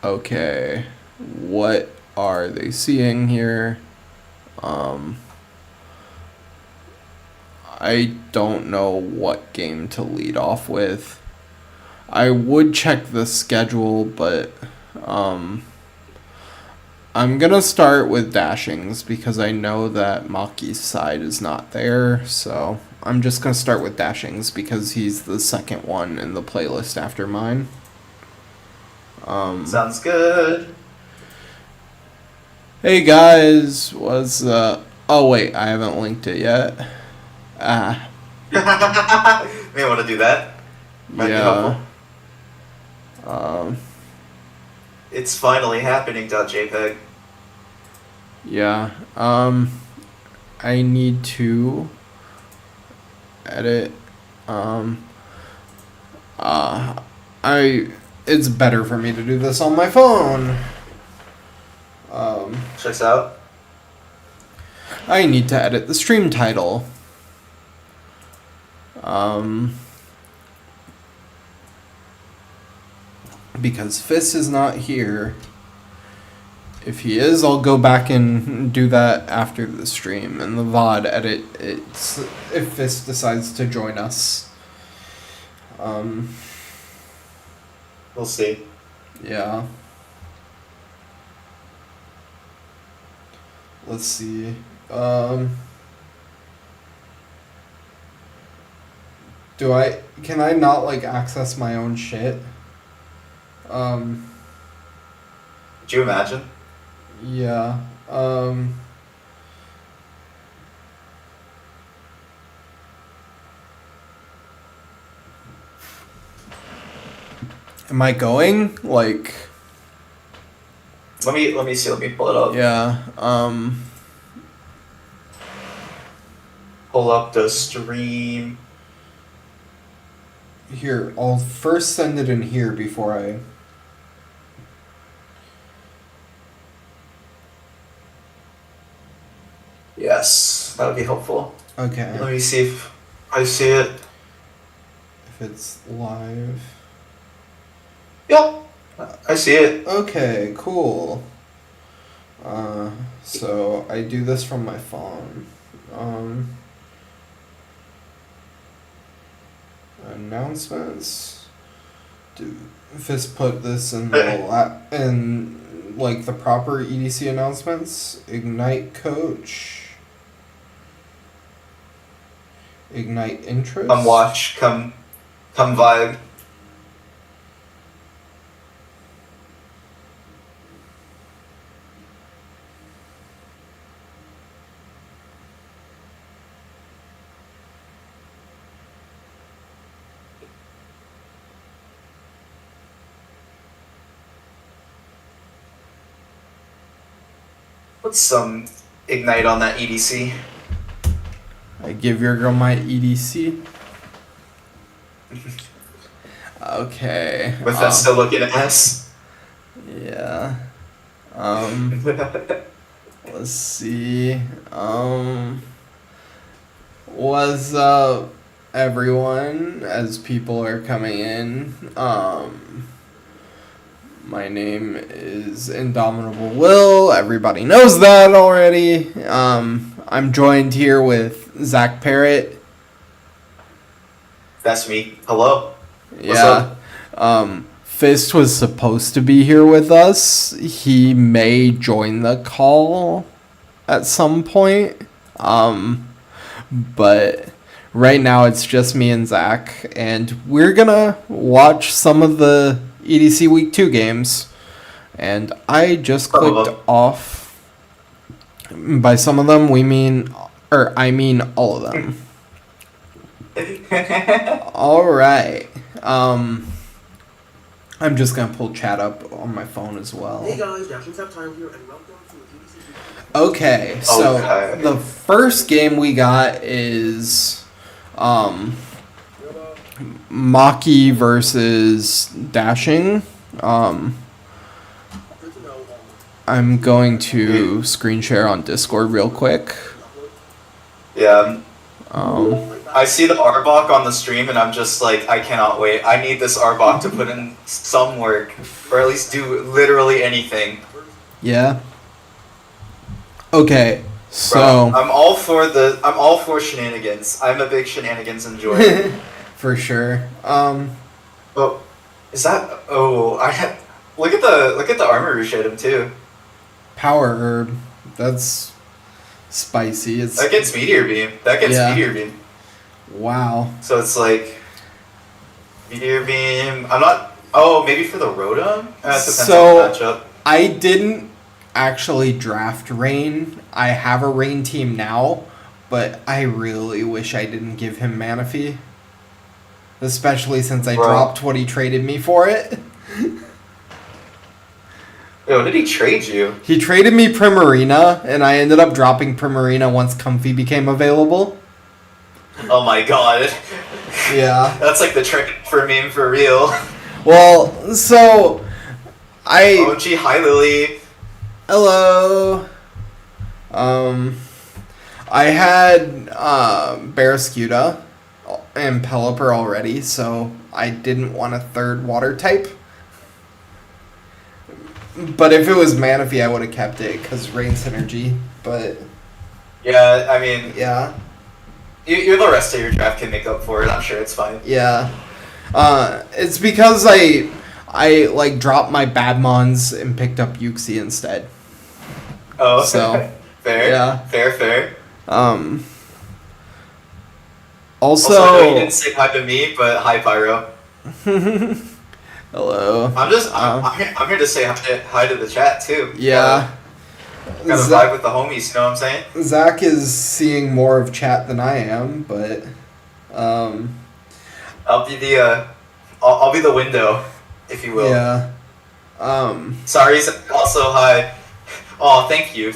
Okay. What are they seeing here? I don't know what game to lead off with. I would check the schedule, but I'm gonna start with Dashings because I know that Maki's side is not there, so I'm just gonna start with Dashings because he's the second one in the playlist after mine. Sounds good. Hey guys, oh wait, I haven't linked it yet. May want to do that. Might be Yeah. helpful. It's finally happening. .jpg. Yeah. I need to edit. It's better for me to do this on my phone. Checks out. I need to edit the stream title. Because Fist is not here. If he is, I'll go back and do that after the stream and the VOD edit. It's if Fist decides to join us. We'll see. Yeah. Let's see. Can I not like access my own shit? Could you imagine? Yeah. Am I going? Like, Let me see. Let me pull it up. yeah. Pull up the stream. Here, I'll first send it in here before I. Yes, that would be helpful. Okay. Let me see if I see it. If it's live. Yeah, I see it. Okay, cool. So I do this from my phone. Announcements. Fist put this in in like the proper EDC announcements. Ignite coach. Ignite interest. Come watch. Come vibe. Put some ignite on that EDC. I give your girl my EDC. Okay. With that still looking ass. Yeah. Let's see. What's up, everyone? As people are coming in, my name is Indomitable Will. Everybody knows that already. I'm joined here with Zach Parrott. That's me. Hello. Yeah. Fist was supposed to be here with us. He may join the call at some point. But right now it's just me and Zach, and we're gonna watch some of the EDC Week 2 games. And I just clicked off. By some of them, I mean all of them. Alright. I'm just gonna pull chat up on my phone as well. Hey guys, Dashing's Have Time here, and welcome to the EDC. Okay, so the first game we got is Maki versus Dashing. I'm going to screen share on Discord real quick. Yeah. I see the Arbok on the stream and I'm just like, I cannot wait. I need this Arbok to put in some work, or at least do literally anything. Yeah. Okay, so Bro, I'm all for shenanigans. I'm a big shenanigans enjoyer. for sure. Oh, is that? Oh, look at the armor rush item too. Power herb. That's spicy. It's That gets meteor beam. Yeah. Meteor beam. wow. So it's like meteor beam. I'm not. Oh, maybe for the Rotom. It depends So- on the matchup. I didn't actually draft Rain. I have a Rain team now, but I really wish I didn't give him Manaphy. Especially since I Bro. dropped what he traded me for it. Yo, what did he trade you? He traded me Primarina, and I ended up dropping Primarina once Comfy became available. Oh my god. Yeah. That's like the trick for meme for real. Well, so I OG, hi Lily. hello. I had Barraskewda and Pelipper already, so I didn't want a third water type. But if it was Manaphy, I would have kept it because Rain synergy. But Yeah, I mean, yeah, you the rest of your draft can make up for it. I'm sure it's fine. yeah. It's because I like dropped my Badmons and picked up Yuxi instead. Oh, So, fair. yeah. Fair. Also, Also, I know you didn't say hi to me, but hi Pyro. hello. I'm here to say hi to the chat too. Yeah. Gotta Za- vibe with the homies. You know what I'm saying? Zach is seeing more of chat than I am, but I'll be the I'll be the window, if you will. yeah. Sorry. Also, hi. Oh, thank you.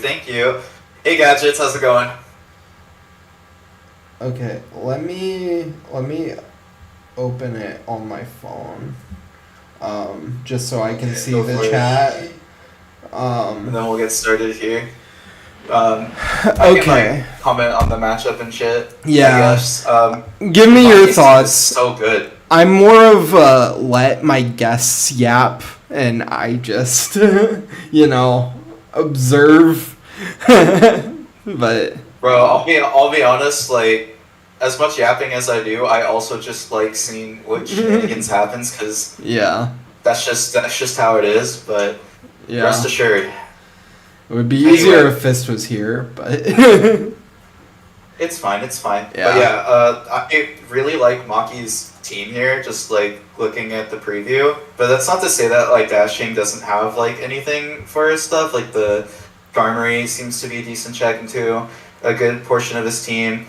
Hey, Gadgets, how's it going? Okay, let me open it on my phone. Just so I can see go the for it. chat. And then we'll get started here. I Okay. can, like, comment on the matchup and shit. Yeah. I guess. Give me your Monkey's team is thoughts. So good. I'm more of let my guests yap and I just observe. But Bro, I'll be honest, like, as much yapping as I do, I also just like seeing what shenanigans happens, because yeah. that's just how it is, but Yeah. rest assured. It would be Anyway. easier if Fist was here, but It's fine. Yeah. But yeah, I really like Maki's team here, just like looking at the preview. But that's not to say that like Dashing doesn't have like anything for his stuff. Like the Charmery seems to be a decent check into a good portion of his team.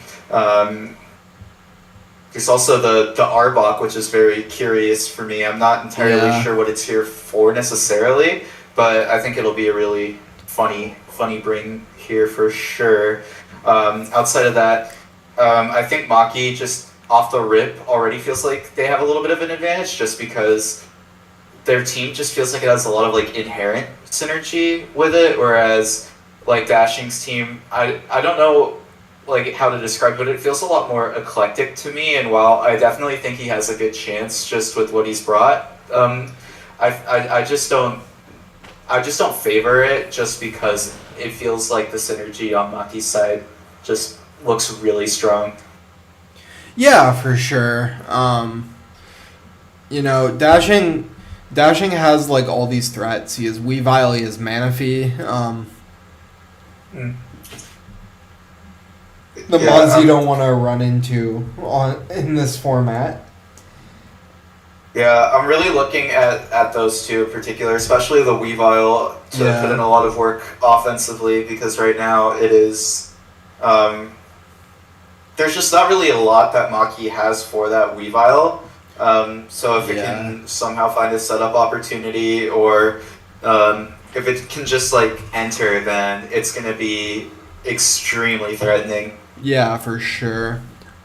There's also the Arbok, which is very curious for me. I'm not entirely Yeah. sure what it's here for necessarily, but I think it'll be a really funny bring here for sure. Outside of that, I think Maki just off the rip already feels like they have a little bit of an advantage just because their team just feels like it has a lot of like inherent synergy with it, whereas like Dashing's team, I don't know like how to describe it, but it feels a lot more eclectic to me, and while I definitely think he has a good chance just with what he's brought, I just don't favor it just because it feels like the synergy on Maki's side just looks really strong. yeah, for sure. Dashing has like all these threats. He has Weavile, he has Manaphy. The mods you don't want to run into in this format. Yeah, I'm really looking at those two in particular, especially the Weavile, to Yeah. put in a lot of work offensively, because right now it is... there's just not really a lot that Maki has for that Weavile. So if it can somehow find a setup opportunity, or if it can just like enter, then it's going to be extremely threatening. Yeah, for sure.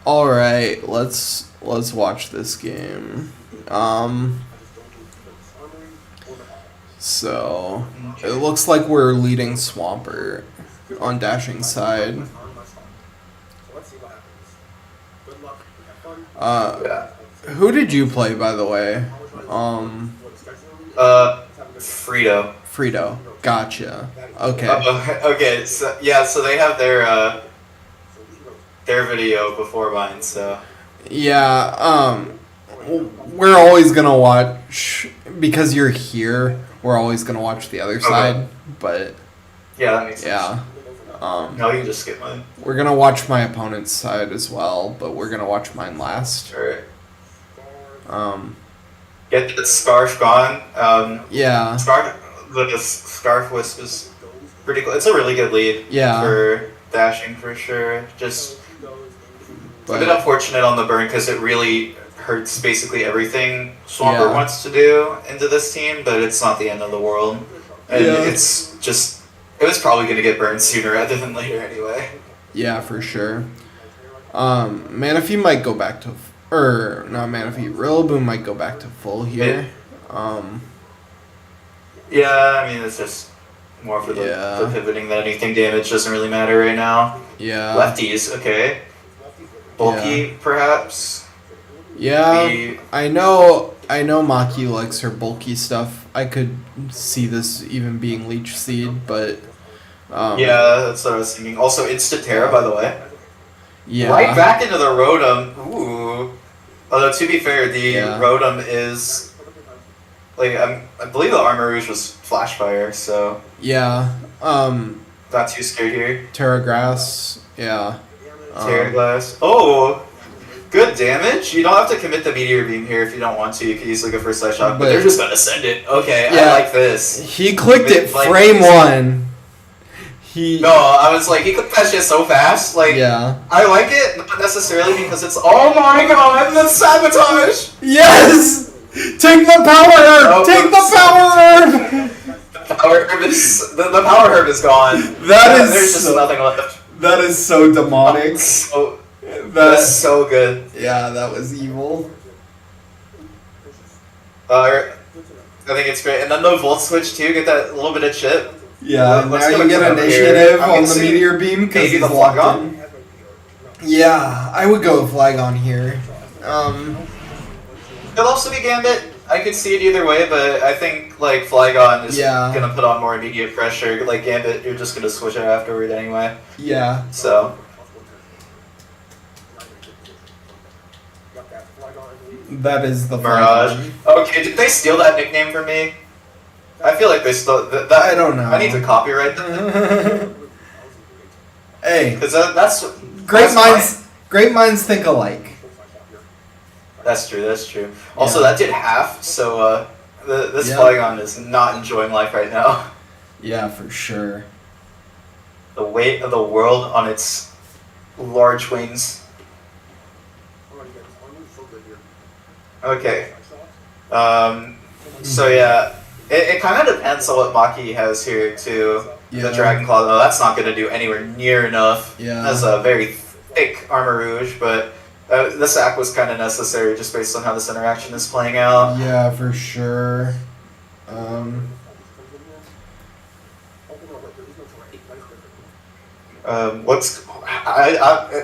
All right, let's watch this game. So it looks like we're leading Swampert on Dashing's side. So let's see what happens. Good luck. Yeah. Who did you play, by the way? Frito. Frito. Gotcha. Okay. Okay. So yeah. So they have their video before mine. So. Yeah. We're always gonna watch because you're here. We're always gonna watch the other side, but Yeah, that makes sense. yeah. No, you can just skip mine. We're gonna watch my opponent's side as well, but we're gonna watch mine last. Alright. Get the scarf gone. Yeah. The scarf wisp is pretty cool. It's a really good lead. Yeah. For dashing for sure. Just But- a bit unfortunate on the burn because it really hurts basically everything Swampert Yeah. wants to do into this team, but it's not the end of the world. And Yeah. it's just it was probably gonna get burned sooner rather than later anyway. Yeah, for sure. Manaphy might go back to, or not Manaphy, Rillaboom might go back to full here. Yeah, I mean it's just more for the, Yeah. the pivoting than anything. Damage doesn't really matter right now. Yeah. Lefties, okay. Bulky, perhaps. Yeah, We- I know Maki likes her bulky stuff. I could see this even being Leech Seed, but Yeah, that's what I was thinking. Also, Instant Terra, by the way. yeah. Right back into the Rotom. Ooh. Although, to be fair, the Yeah. Rotom is... Like, I believe the Armor Rouge was Flash Fire, so... Yeah. Not too scared here. Terra Grass, yeah. Terra Glass. Oh! Good damage. You don't have to commit the Meteor Beam here if you don't want to. You could easily go for a Slice Shock, but But- they're just gonna send it. Okay, Yeah. I like this. He clicked it Like- frame 1. No, I was like, he clicked that shit so fast. Like, Yeah. I like it, not necessarily because it's, oh my god, that's sabotage! Yes! Take the power herb! Oh, Take the power herb! The power herb is gone. That is There's just so- nothing left. That is so demonic. So, That, that's so good. yeah, that was evil. I think it's great. And then the Volt Switch too, get that little bit of chip. Yeah, Let's now go you get over initiative here. I'm on the guessing Meteor Beam because maybe he's the locked Flygon? in. Yeah, I would go with Flygon here. It'll also be Gambit. I could see it either way, but I think like Flygon is Yeah. gonna put on more immediate pressure. Like Gambit, you're just gonna switch it afterward anyway. Yeah. So That is the Mirage. Flygon. Okay, did they steal that nickname from me? I feel like they stole that. I don't know. I need to copyright that Hey, because that's great that's minds think alike. That's true. That's true. Also, Yeah. that did half. So this Yeah. Flygon is not enjoying life right now. Yeah, for sure. The weight of the world on its large wings. Okay. So yeah, it kind of depends on what Maki has here too. Yeah. The Dragon Claw, though, that's not going to do anywhere near enough. Yeah. Has a very thick Armor Rouge, but the sack was kind of necessary just based on how this interaction is playing out. Yeah, for sure.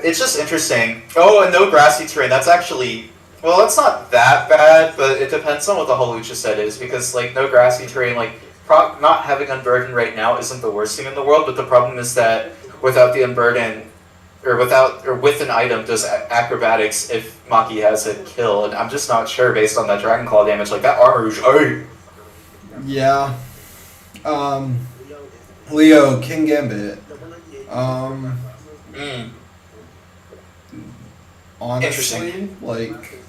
It's just interesting. Oh, and no grassy terrain. That's actually, well, that's not that bad, but it depends on what the whole Lucha set is, because like no grassy terrain, like not having Unburden right now isn't the worst thing in the world, but the problem is that without the Unburden, or with an item, does acrobatics if Maki has a kill, and I'm just not sure based on that Dragon Claw damage, like that Armor Rouge. Oh. Yeah. Leo, King Gambit. Honestly, like,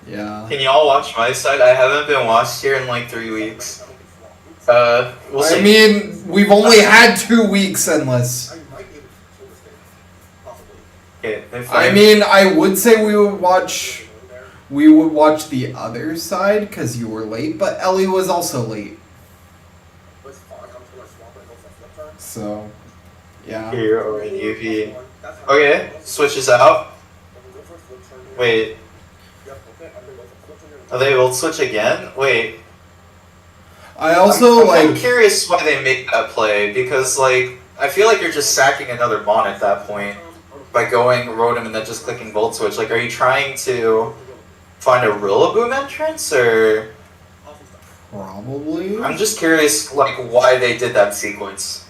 yeah. Can y'all watch my side? I haven't been watched here in like 3 weeks. We'll see. I mean, we've only had 2 weeks, Endless. Okay, if I mean, I would say we would watch the other side because you were late, but Ellie was also late. So, yeah. Here or in UV. Okay, switches out. Wait, are they able to switch again? Wait. I also I'm like. curious why they make that play, because like I feel like you're just sacking another Mon at that point. by going Rotom and then just clicking Volt Switch? Like, are you trying to find a Rillaboom entrance, or? Probably. I'm just curious, like, why they did that sequence.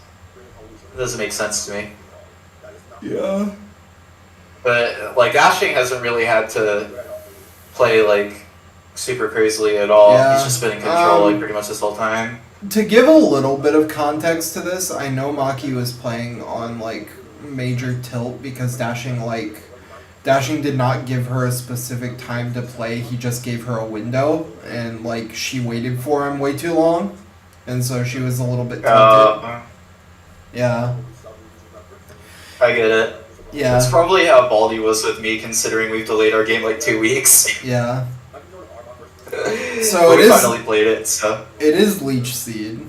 It doesn't make sense to me. Yeah. But, like, Dashing hasn't really had to play, like, super crazily at all. Yeah. He's just been in control, like, pretty much this whole time. To give a little bit of context to this, I know Maki was playing on, like, major tilt because Dashing did not give her a specific time to play. He just gave her a window, and, like, she waited for him way too long. And so she was a little bit tilted. Yeah. I get it. Yeah. That's probably how Baldy was with me, considering we've delayed our game like 2 weeks. Yeah. So we finally played it, so. It is Leech Seed.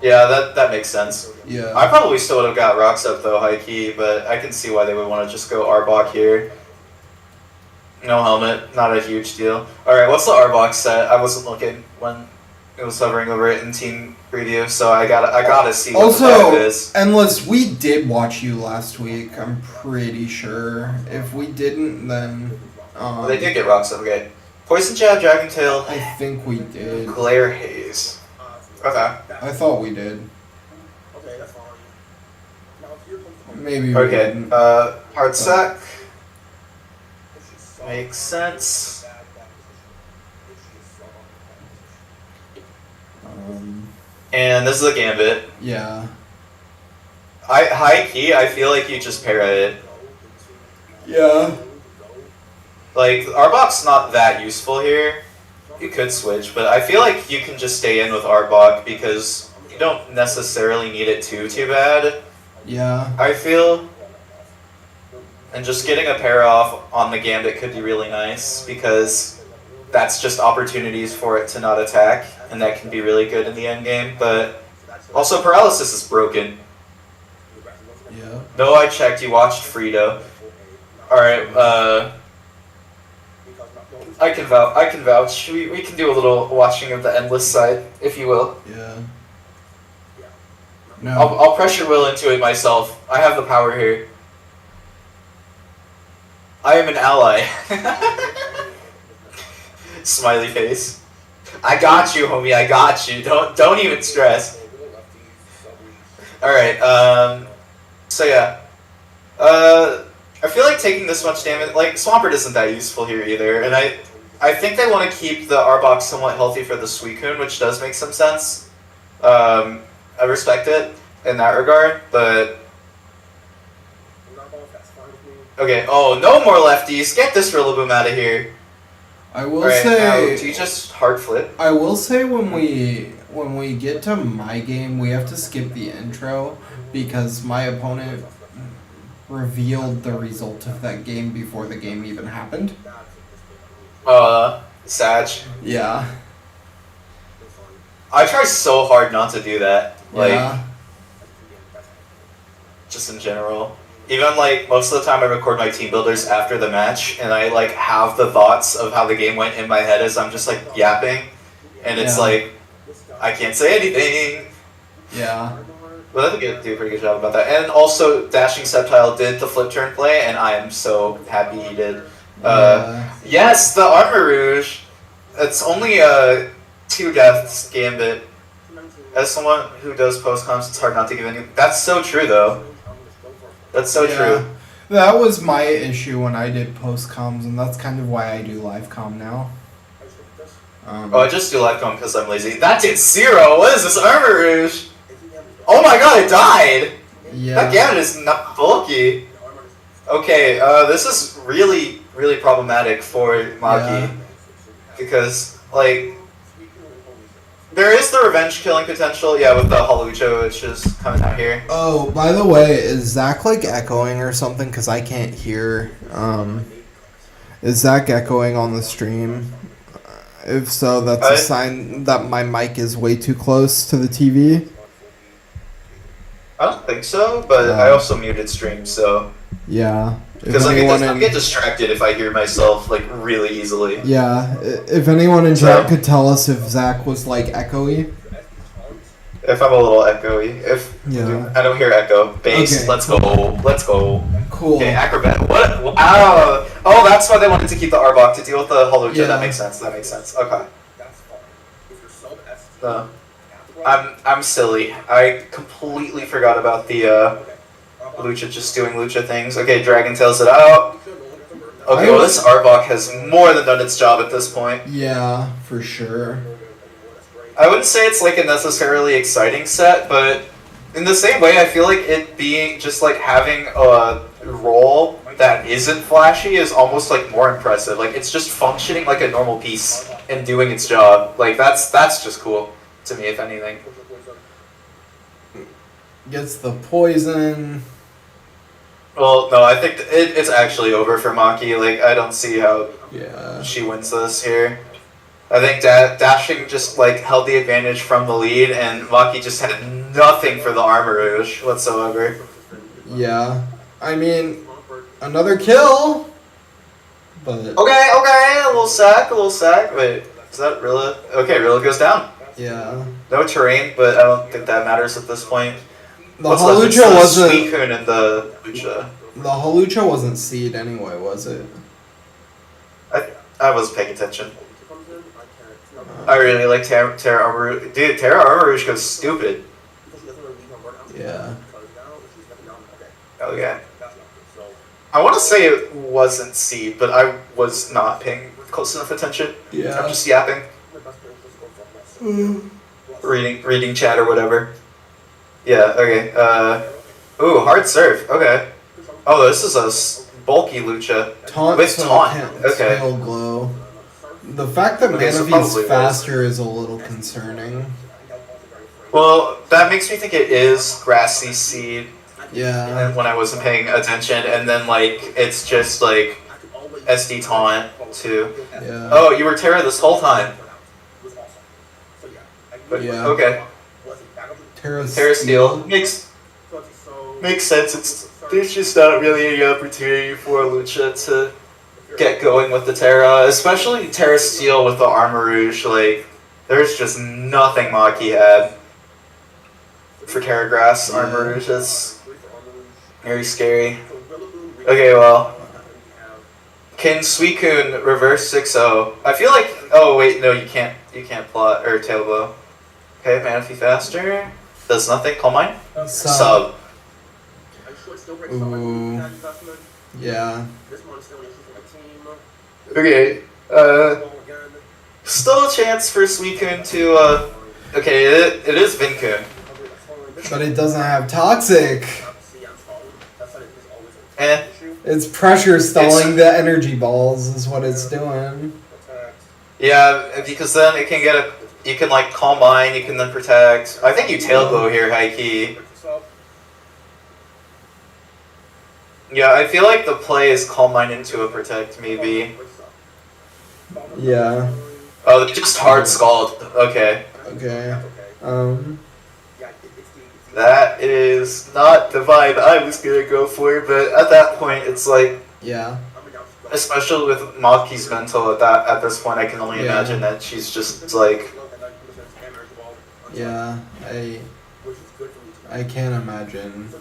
Yeah, that makes sense. Yeah. I probably still would have got Rocks up though, high key, but I can see why they would want to just go Arbok here. No helmet, not a huge deal. Alright, what's the Arbok set? I wasn't looking when it was hovering over it in team preview, so I gotta see what the vibe is. Endless, we did watch you last week, I'm pretty sure. If we didn't, then Well, they did get Rocks up, okay. Poison Jab, Dragon Tail. I think we did. Glare Haze. Okay. I thought we did. Okay, that's fine. Now here comes the Maybe we Okay, didn't. Hard Sack. Makes sense. And this is a Gambit. Yeah. High key, I feel like you just para it. Yeah. Like, Arbok's not that useful here. You could switch, but I feel like you can just stay in with Arbok because you don't necessarily need it too bad. Yeah. I feel. And just getting a pair off on the Gambit could be really nice because that's just opportunities for it to not attack, and that can be really good in the end game. But also, Paralysis is broken. Yeah. No, I checked. You watched Frito. Alright, I can vouch. We can do a little watching of the Endless side, if you will. Yeah. No. I'll pressure Will into it myself. I have the power here. I am an ally. Smiley face. I got you, homie. I got you. Don't even stress. All right. So yeah. I feel like taking this much damage, like Swampert isn't that useful here either, and I think they want to keep the Arbok somewhat healthy for the Suicune, which does make some sense. I respect it in that regard, but okay. Oh, no more lefties. Get this Rillaboom out of here. I will Right, say. now, do you just hard flip? I will say when we get to my game, we have to skip the intro because my opponent revealed the result of that game before the game even happened. Sag. Yeah. I try so hard not to do that. Like, Yeah. just in general. Even, like, most of the time I record my team builders after the match, and I, like, have the thoughts of how the game went in my head as I'm just, like, yapping. And it's Yeah. like, I can't say anything. Yeah. But I think you do a pretty good job about that. And also, Dashing Sceptile did the flip turn play, and I am so happy he did. Yes, the Armor Rouge! It's only a 2 deaths Gambit. As someone who does post-comms, it's hard not to give any... That's so true, though. That's so true. That was my issue when I did post-comms, and that's kind of why I do live comm now. I just do live comm because I'm lazy. That did 0! What is this Armor Rouge? Oh my god, it died! Yeah. That Gambit is not bulky. Okay, this is really, really problematic for Maki. Yeah. Because, like, there is the revenge killing potential, yeah, with the Halucho, which is coming out here. Oh, by the way, is Zach, like, echoing or something? Because I can't hear. Is Zach echoing on the stream? If so, that's a sign that my mic is way too close to the TV. I don't think so, but I also muted stream, so... Yeah. Because I get distracted if I hear myself, like, really easily. Yeah. If anyone in chat could tell us if Zach was, like, echoey. if I'm a little echoey. Yeah. I don't hear echo. Bass. Okay. Let's go. Let's go. Cool. Okay, acrobat. What? Wow. Oh, that's why they wanted to keep the Arbok to deal with the Holucha. Yeah. That makes sense. That makes sense. Okay. That's fine. If you're sub ST, No. I'm silly. I completely forgot about the Lucha just doing Lucha things. Okay, Dragon tails it out. Okay, well this Arbok has more than done its job at this point. Yeah, for sure. I wouldn't say it's like a necessarily exciting set, but in the same way, I feel like it being just like having a role that isn't flashy is almost like more impressive. Like it's just functioning like a normal piece and doing its job. Like that's just cool to me, if anything. Gets the poison. Well, no, I think it's actually over for Maki. Like I don't see how Yeah. she wins this here. I think Dashing just like held the advantage from the lead, and Maki just had nothing for the Armor Rouge whatsoever. Yeah. I mean, another kill. But Okay, a little sack. Wait, is that Rilla? Okay, Rilla goes down. yeah. No terrain, but I don't think that matters at this point. The What's left? It's Holucha the wasn't. Suicune and the Lucha. The Holucha wasn't seed anyway, was it? I was paying attention. I really like Terra Armor Rouge. Dude, Terra Armor Rouge goes stupid. Yeah. Okay. I want to say it wasn't seed, but I was not paying close enough attention. Yeah. I'm just yapping. Reading chat or whatever. Yeah, okay. Ooh, hard surf. Okay. Oh, this is a bulky Lucha. Taunt With so taunt, can't okay. tail glow. The fact that Okay, so Manaphy's probably faster is a little concerning. Well, that makes me think it is Grassy Seed, Yeah. and when I wasn't paying attention, and then, like, it's just, like, SD Taunt, too. Yeah. Oh, you were Terra this whole time. Yeah. Okay. Terra Terra Steel. Makes sense. There's just not really any opportunity for Lucha to get going with the Terra, especially Terra Steel with the Armor Rouge. Like, there's just nothing Maki had for Terra Grass Armor Rouge. That's very scary. Okay, well, can Suicune reverse 6-0? I feel like. Oh wait, no, you can't. You can't plot or tail blow. Okay, Manaphy faster. Does nothing. Call mine. Sub. Ooh. Yeah. Okay. Still a chance for Suicune to. Okay, it is Vincun. But it doesn't have toxic. Eh. It's pressure stalling the energy balls is what it's doing. Yeah, because then it can get a. You can like Calm Mind, you can then protect. I think you tail glow here, high key. Yeah, I feel like the play is Calm Mind into a protect, maybe. Yeah. Oh, just hard scald. Okay. Okay. That is not the vibe I was gonna go for, but at that point, it's like, Yeah. especially with Maki's mental at this point, I can only Yeah. imagine that she's just like, Yeah. I can't imagine.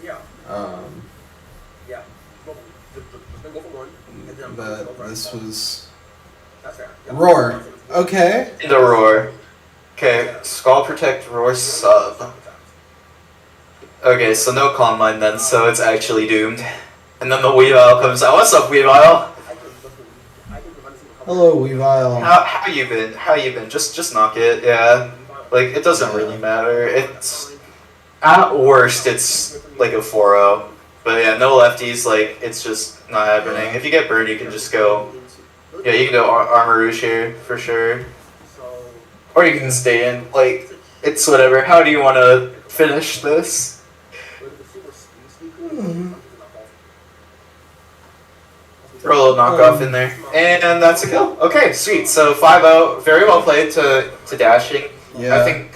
But this was Roar. Okay. the roar. Okay, Skull Protect, Roar, Sub. Okay, so no Calm Mind then, so it's actually doomed. And then the Weavile comes out. What's up, Weavile? Hello, Weavile. How you been? How you been? Just knock it, yeah. Like, it doesn't really matter. It's... At worst, it's like a 4-0. But yeah, no lefties, like, it's just not happening. If you get burned, you can just go... Yeah, you can go Armor Rouge here, for sure. Or you can stay in, like, it's whatever. How do you want to finish this? Throw a little knockoff in there. And that's a kill. Okay, sweet. So 5-0, very well played to Dashing. Yeah. I think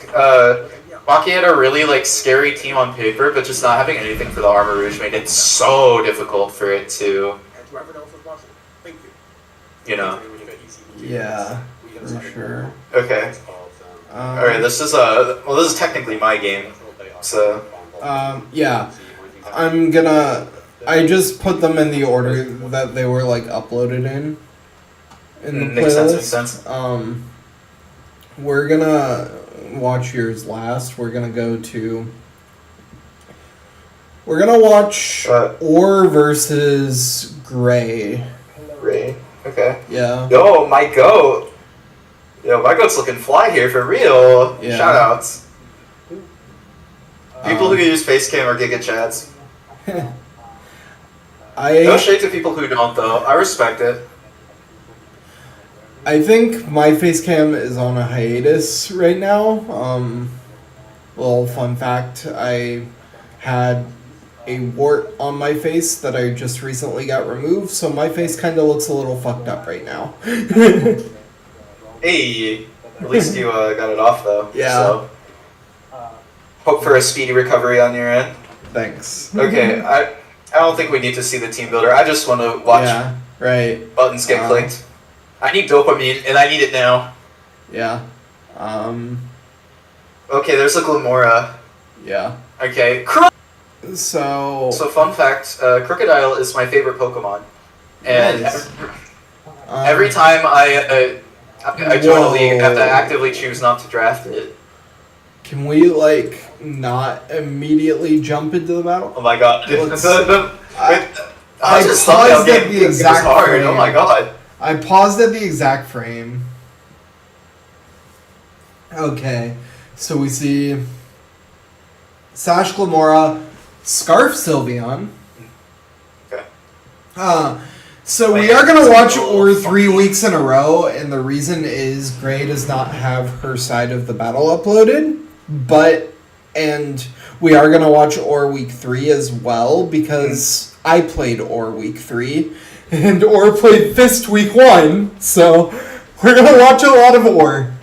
Maki had a really like scary team on paper, but just not having anything for the Armor Rouge made it so difficult for it to, you know. Yeah, for sure. Okay. Alright, this is this is technically my game, so... Yeah. I just put them in the order that they were, like, uploaded in the makes playlist. Sense, makes sense. We're gonna watch yours last. We're gonna watch Or versus Gray. Gray, okay. Yeah. Yo, my goat! Yo, my goat's looking fly here, for real! Yeah. Shoutouts. People who use Facecam are Giga Chads. No shade to people who don't, though. I respect it. I think my face cam is on a hiatus right now. Little fun fact, I had a wart on my face that I just recently got removed, so my face kind of looks a little fucked up right now. Hey, at least you got it off, though. Yeah. So. Hope for a speedy recovery on your end. Thanks. Okay, I don't think we need to see the team builder. I just want to watch buttons get clicked. I need dopamine, and I need it now. Yeah. Okay, there's a Glamora. Yeah. Okay. So fun fact, Crocodile is my favorite Pokemon. And nice. every time I join a league, I have to actively choose not to draft it. Can we, like, not immediately jump into the battle? Oh my god. I just paused at the exact hard. frame. Oh my god. I paused at the exact frame. Okay, so we see Sash Glamora, Scarf Sylveon. Okay. So we are going to watch Or 3 weeks in a row, and the reason is Gray does not have her side of the battle uploaded, and we are going to watch Or Week 3 as well, because I played Or Week 3, and Or played Fist Week 1, so we're going to watch a lot of Or.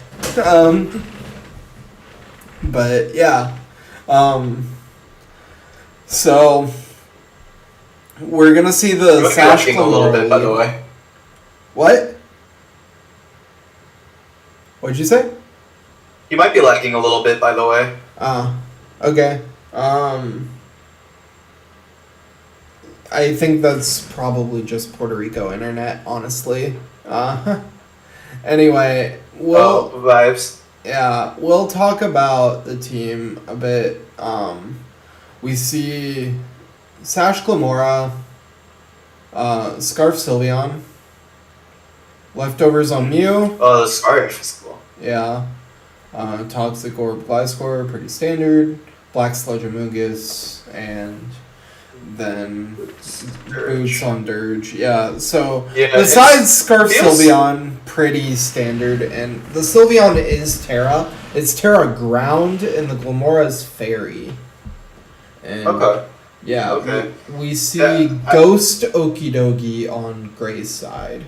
But, yeah. So... we're gonna see the Sash a little bit, by the way. What? What'd you say? You might be lagging a little bit, by the way. Okay. I think that's probably just Puerto Rico internet, honestly. Anyway, vibes. Yeah, we'll talk about the team a bit. We see Sash Glamora, Scarf Sylveon, Leftovers on Mew. Oh, the Scarf is cool. Yeah. Toxic Orb Gliscor, pretty standard. Black Sludge Amogus, and then Boots on Dirge. Yeah, so besides Scarf Sylveon, pretty standard. And the Sylveon is Terra. It's Terra Ground, and the Glamora is Fairy. And okay. Yeah, okay. We see Ghost Okidogi on Gray's side.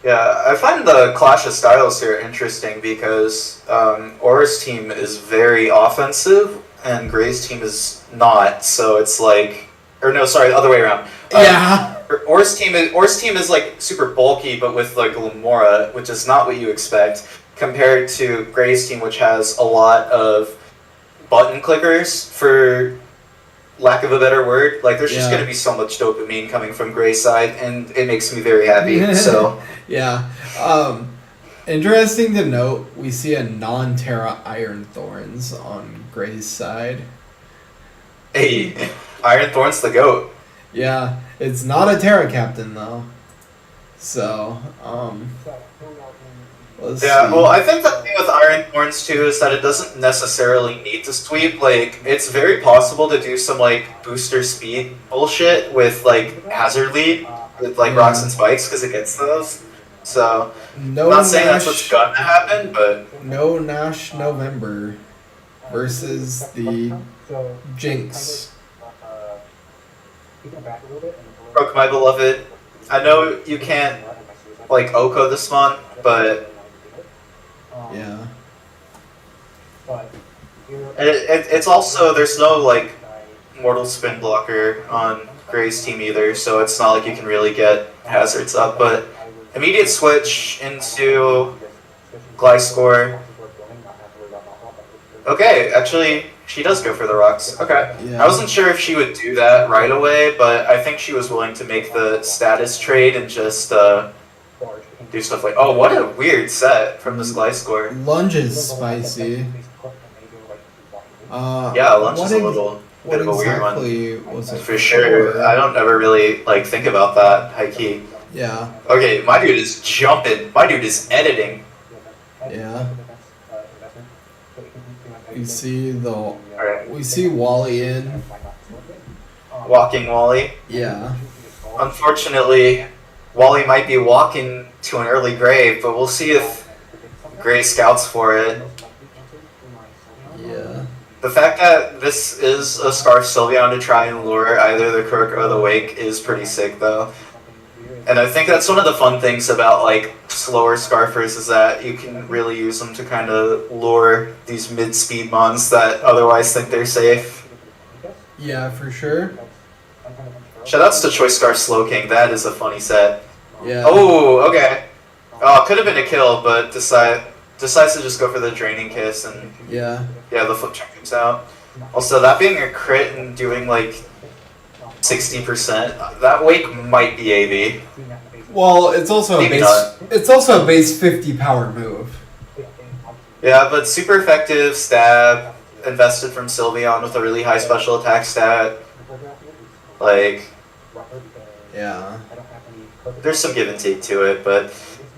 Yeah, I find the clash of styles here interesting because Aura's team is very offensive and Gray's team is not. So it's like, or no, sorry, the other way around. Yeah. Aura's team is like super bulky, but with like Glamora, which is not what you expect, compared to Gray's team, which has a lot of button clickers, for lack of a better word. Like, there's just going to be so much dopamine coming from Gray's side, and it makes me very happy, so... Yeah. Interesting to note, we see a non-Terra Iron Thorns on Gray's side. Hey, Iron Thorn's the GOAT. Yeah, it's not a Terra Captain, though. So, let's see. Well, I think the thing with Iron Thorns, too, is that it doesn't necessarily need to sweep. Like, it's very possible to do some, like, booster speed bullshit with, like, Hazard Lead, with, like, Rocks and Spikes, because it gets those. So, I'm not saying that's what's gonna happen, but... No Nash November versus the Jinx. Broke my beloved. I know you can't, like, Oko this month, but... Yeah. It's also, there's no, like, Mortal Spin blocker on Gray's team either, so it's not like you can really get hazards up, but immediate switch into Gliscor. Okay, actually, she does go for the rocks. Okay. Yeah. I wasn't sure if she would do that right away, but I think she was willing to make the status trade and just do stuff like... Oh, what a weird set from this Gliscor. Lunge is spicy. Yeah, Lunge is a little bit of a weird one. Exactly was it For sure. I don't ever really like think about that high key. Yeah. Okay, my dude is jumping. My dude is editing. Yeah. You see Alright. we see Wally in. Walking Wally. Yeah. Unfortunately, Wally might be walking to an early grave, but we'll see if Gray scouts for it. Yeah. The fact that this is a Scarf Sylveon to try and lure either the Crook or the Wake is pretty sick, though. And I think that's one of the fun things about, like, slower Scarfers is that you can really use them to kind of lure these mid-speed mons that otherwise think they're safe. Yeah, for sure. Shoutouts to Choice Scarf Slowking, that is a funny set. Yeah. Oh, okay. Oh, could have been a kill, but decides to just go for the Draining Kiss, and Yeah. yeah, the flip check comes out. Also, that being a crit and doing like 60%, that Wake might be AV. Well, it's also Maybe a base. not. It's also a base 50 power move. Yeah, but super effective stab, invested from Sylveon with a really high special attack stat. Like, Yeah. there's some give and take to it, but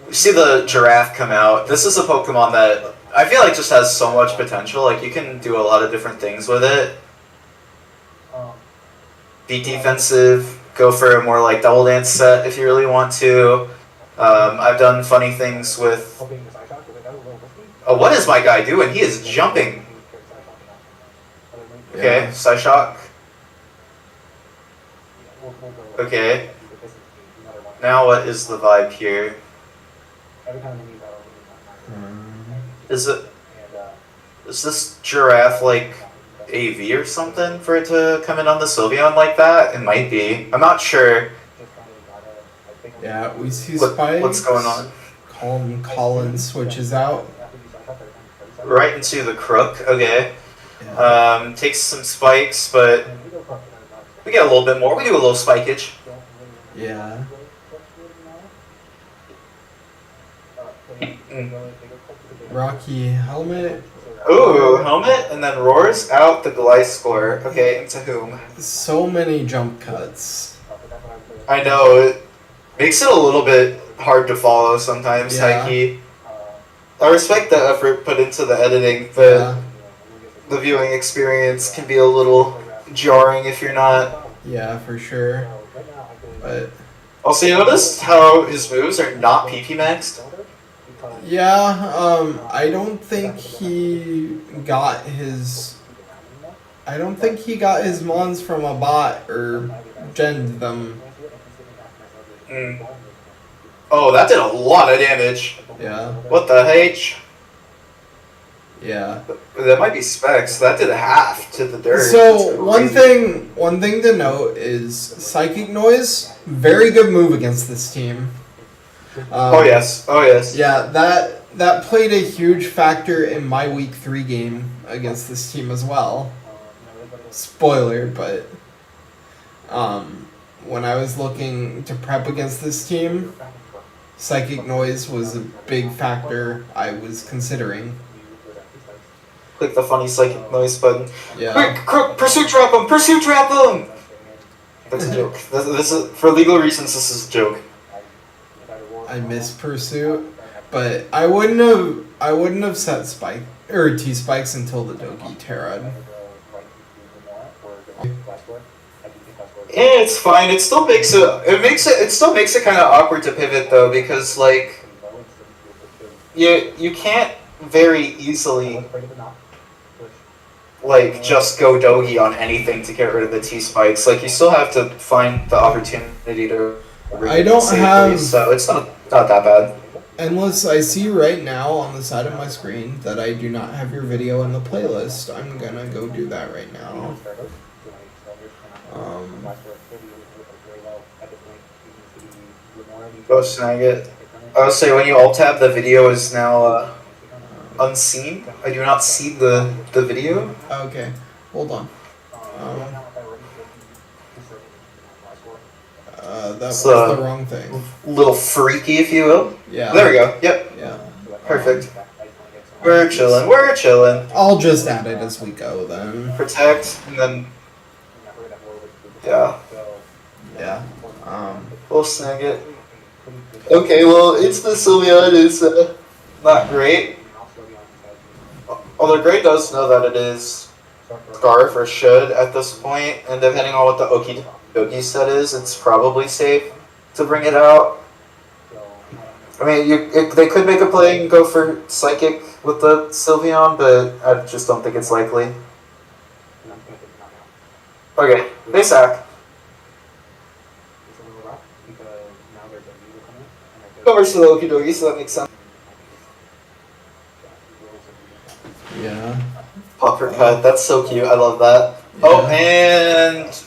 you see the Giraffe come out. This is a Pokemon that I feel like just has so much potential. Like, you can do a lot of different things with it. Be defensive, go for a more like double dance set if you really want to. I've done funny things with... Oh, what is my guy doing? He is jumping. Okay, Yeah. Psyshock. Okay. Now what is the vibe here? Is this Giraffe like AV or something for it to come in on the Sylveon like that? It might be. I'm not sure Yeah, we see Spikes. what's going on. Colin switches out. Right into the Crook, okay. Yeah. Takes some spikes, but we get a little bit more. We do a little spikeage. Yeah. Rocky helmet. Ooh, helmet, and then roars out the Gliscor. Okay, into whom? So many jump cuts. I know, it makes it a little bit hard to follow sometimes, Yeah. Heike. I respect the effort put into the editing, but Yeah. the viewing experience can be a little jarring if you're not. Yeah, for sure. But Also, you notice how his moves are not PP maxed? yeah, I don't think he got his. I don't think he got his mons from a bot or genned them. Mm. Oh, that did a lot of damage. Yeah. What the H? Yeah. That might be specs. That did half to the dirt. So That's one thing to note is Psychic Noise, very good move against this team. Oh yes. Oh yes. Yeah, that played a huge factor in my week 3 game against this team as well. Spoiler, but when I was looking to prep against this team, Psychic Noise was a big factor I was considering. Click the funny psychic noise button. Yeah. Quick, Crook, pursuit trap him! Pursuit trap him! That's a joke. This is for legal reasons. This is a joke. I miss Pursuit, but I wouldn't have set Spike or T Spikes until the Dogi Terrad. Yeah, it's fine. It still makes it kind of awkward to pivot though, because like you can't very easily like just go Dogi on anything to get rid of the T spikes. Like you still have to find the opportunity to. I don't safely, have- so it's not that bad. Endless, I see right now on the side of my screen that I do not have your video in the playlist. I'm gonna go do that right now. Go snag it. I would say when you alt tab, the video is now unseen. I do not see the video. Okay, hold on. That was So- the wrong thing. Little freaky, if you will. Yeah. There we go. Yep. Yeah. Perfect. We're chilling. We're chilling. I'll just add it as we go then. Protect, and then yeah, Yeah. we'll snag it. Okay, well, it's the Sylveon is not great. Although Gray does know that it is Scarf, or should at this point, and depending on what the Okidogi set is, it's probably safe to bring it out. I mean, they could make a play and go for Psychic with the Sylveon, but I just don't think it's likely. Okay, they sack. Over to the Okidogi, so that makes sense. Yeah. Popper cut, that's so cute, I love that. Yeah. Oh, and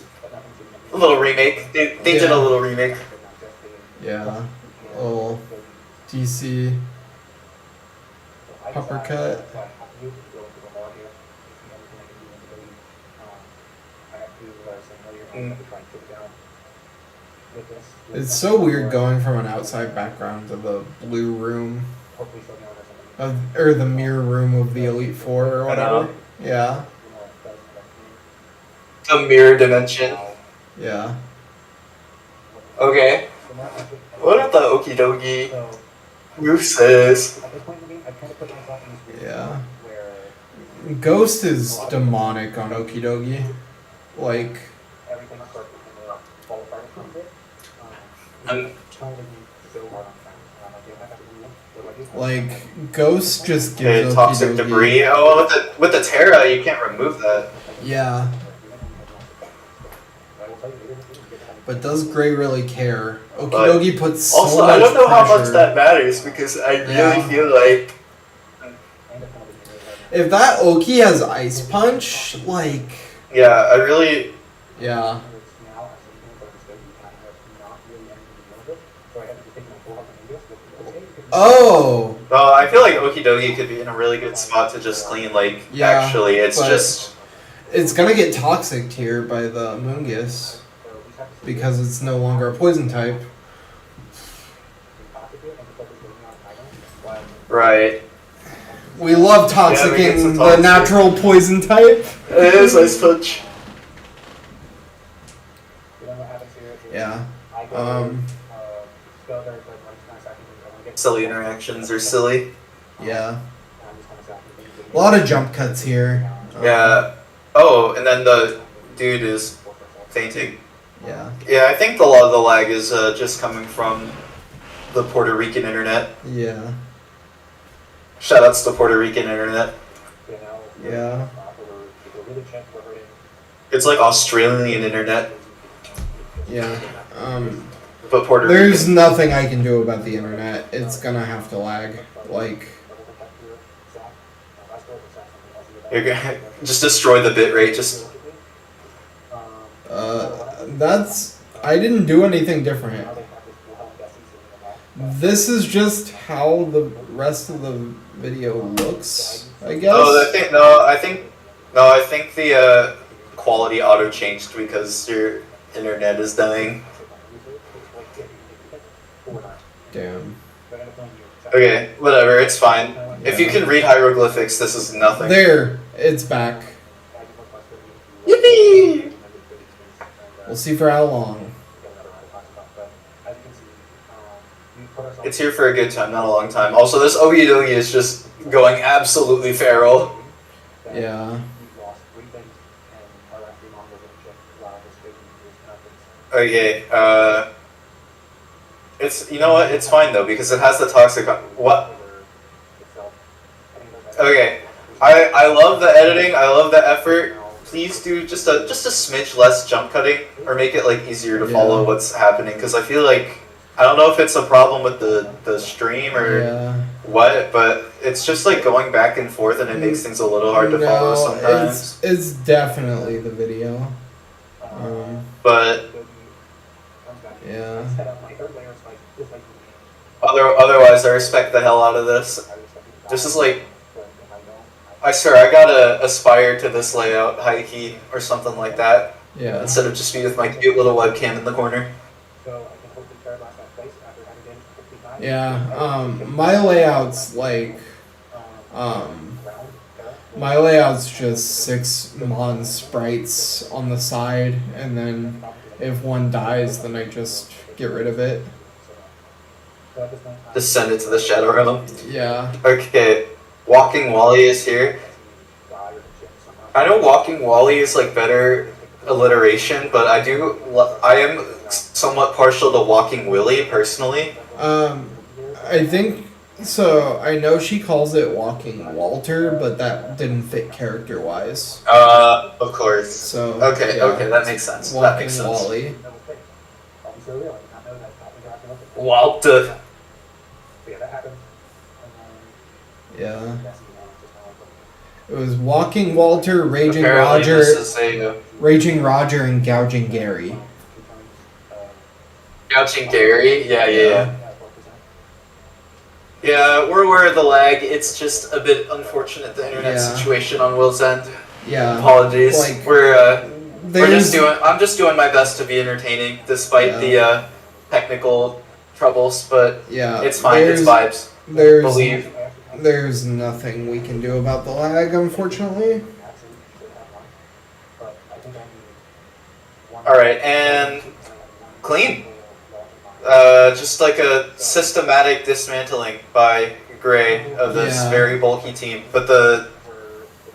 a little remake. They did Yeah. a little remake. Yeah. Oh, DC. Uppercut. Mm. It's so weird going from an outside background to the blue room. Or the mirror room of the Elite Four or I whatever. know. Yeah. The mirror dimension. Yeah. Okay. What are the Okidogi movesays? Yeah. Ghost is demonic on Okidogi. Like, Um, Ghost just Okay, gives toxic Okidogi. debris. Oh, with the Terra, you can't remove that. Yeah. But does Gray really care? Okidogi puts so Also, much I don't know how much pressure. that matters because I really Yeah. feel like If that Oki has Ice Punch, like, yeah, I really yeah. Oh! well, I feel like Okidogi could be in a really good spot to just clean. Like, Yeah, actually, it's but- just It's gonna get toxic here by the Mungus. Because it's no longer a poison type. right. We love Yeah, we get toxicing some the toxic. natural poison type. It is Ice Punch. Yeah. Silly interactions are silly. Yeah. A lot of jump cuts here. Yeah. Oh, and then the dude is fainting. Yeah. Yeah, I think a lot of the lag is just coming from the Puerto Rican internet. Yeah. Shoutouts to Puerto Rican internet. Yeah. It's like Australian internet, Yeah. but Puerto There's Rican. nothing I can do about the internet. It's gonna have to lag. Like, You're gonna just destroy the bitrate. Just I didn't do anything different. This is just how the rest of the video looks, I guess. oh, I think the quality auto changed because your internet is dying. Damn. Okay, whatever, it's fine. If you can read hieroglyphics, this is nothing. There, it's back. Yippee! We'll see for how long. It's here for a good time, not a long time. Also, this Okidogi is just going absolutely feral. Yeah. Okay, it's, you know what, it's fine though, because it has the toxic, what? Okay, I love the editing, I love the effort. Please do just a smidge less jump cutting, or make it like easier to follow Yeah. what's happening, because I feel like, I don't know if it's a problem with the stream or Yeah. what, but it's just like going back and forth and it makes things a little hard to follow sometimes. It's definitely the video. But Yeah. otherwise, I respect the hell out of this. This is like I swear, I gotta aspire to this layout, high key, or something like that, Yeah. instead of just be with my cute little webcam in the corner. Yeah. My layout's like, my layout's just 6 Mon sprites on the side, and then if one dies, then I just get rid of it. Just send it to the Shadow Realm. Yeah. Okay, Walking Wally is here. I know Walking Wally is like better alliteration, but I am somewhat partial to Walking Willy personally. I think so. I know she calls it Walking Walter, but that didn't fit character-wise. Of course. So okay, yeah, that makes sense. Walking That makes sense. Wally. Walter. Yeah. It was Walking Walter, Raging Apparently Roger, this is Raging Roger, and Gouging Gary. Gouging Gary? Yeah. Yeah, we're aware of the lag. It's just a bit unfortunate, the internet situation on Will's end. Yeah. Apologies. Like, I'm just doing my best to be entertaining despite the technical troubles, but yeah, it's fine. It's vibes. There's nothing we can do about the lag, unfortunately. Alright, and clean. Just like a systematic dismantling by Gray of this very bulky team. But the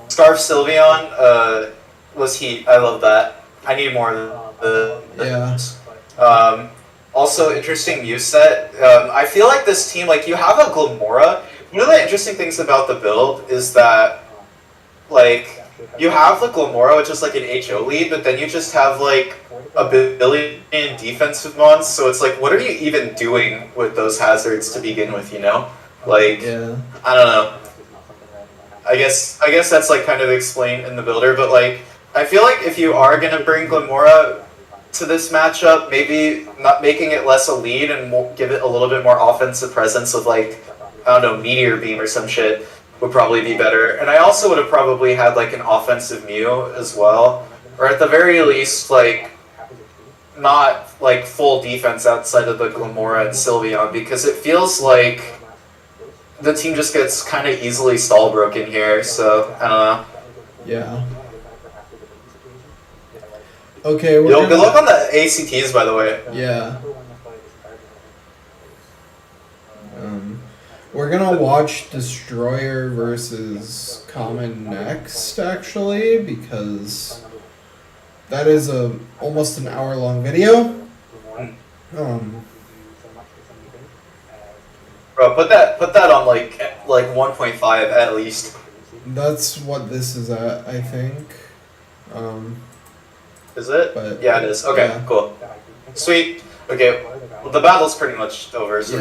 Scarf Sylveon was heat. I love that. I need more of the also, interesting muse set. I feel like this team, like, you have a Glamora. One of the interesting things about the build is that, like, you have the Glamora, which is like an HO lead, but then you just have, like, a billion defensive mons, so it's like, what are you even doing with those hazards to begin with, you know? Like, I don't know. I guess that's, like, kind of explained in the builder, but, like, I feel like if you are gonna bring Glamora to this matchup, maybe not making it less a lead and give it a little bit more offensive presence with, like, I don't know, Meteor Beam or some shit would probably be better. And I also would have probably had, like, an offensive Mew as well. Or at the very least, like, not, like, full defense outside of the Glamora and Sylveon, because it feels like the team just gets kind of easily stall broken here, so, I don't know. Yeah. Okay, good luck on the ACTs, by the way. Yeah. We're gonna watch Destroyer versus Common next, actually, because that is almost an hour-long video. Bro, put that on like 1.5 at least. That's what this is at, I think. Is it? But, yeah, it is. Okay, cool. Sweet. Okay, well, the battle's pretty much over, so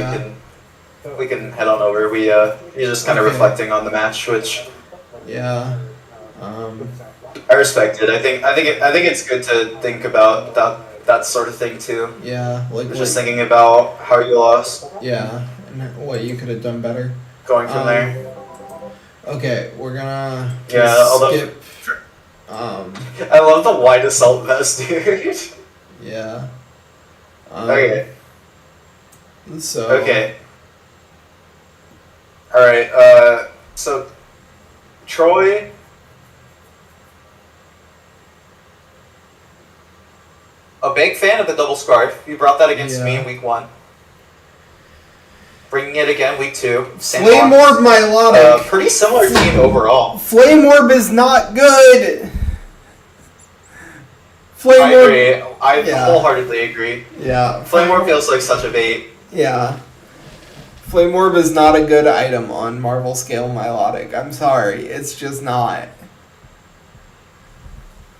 we can head on over. You're just kind of reflecting on the match, which I respect it. I think it's good to think about that sort of thing too. Yeah, like just thinking about how you lost. Yeah, and what you could have done better. Going from there. Okay, we're gonna skip. I love the wide assault vest, dude. Yeah. Okay. So. Okay. All right. So Troy. A big fan of the double scarf. You brought that against me in week 1. Bringing it again week 2. Flame Orb Milotic. Pretty similar team overall. Flame Orb is not good. I agree. I wholeheartedly agree. Yeah. Flame Orb feels like such a bait. Yeah. Flame Orb is not a good item on Marvel Scale Milotic. I'm sorry. It's just not.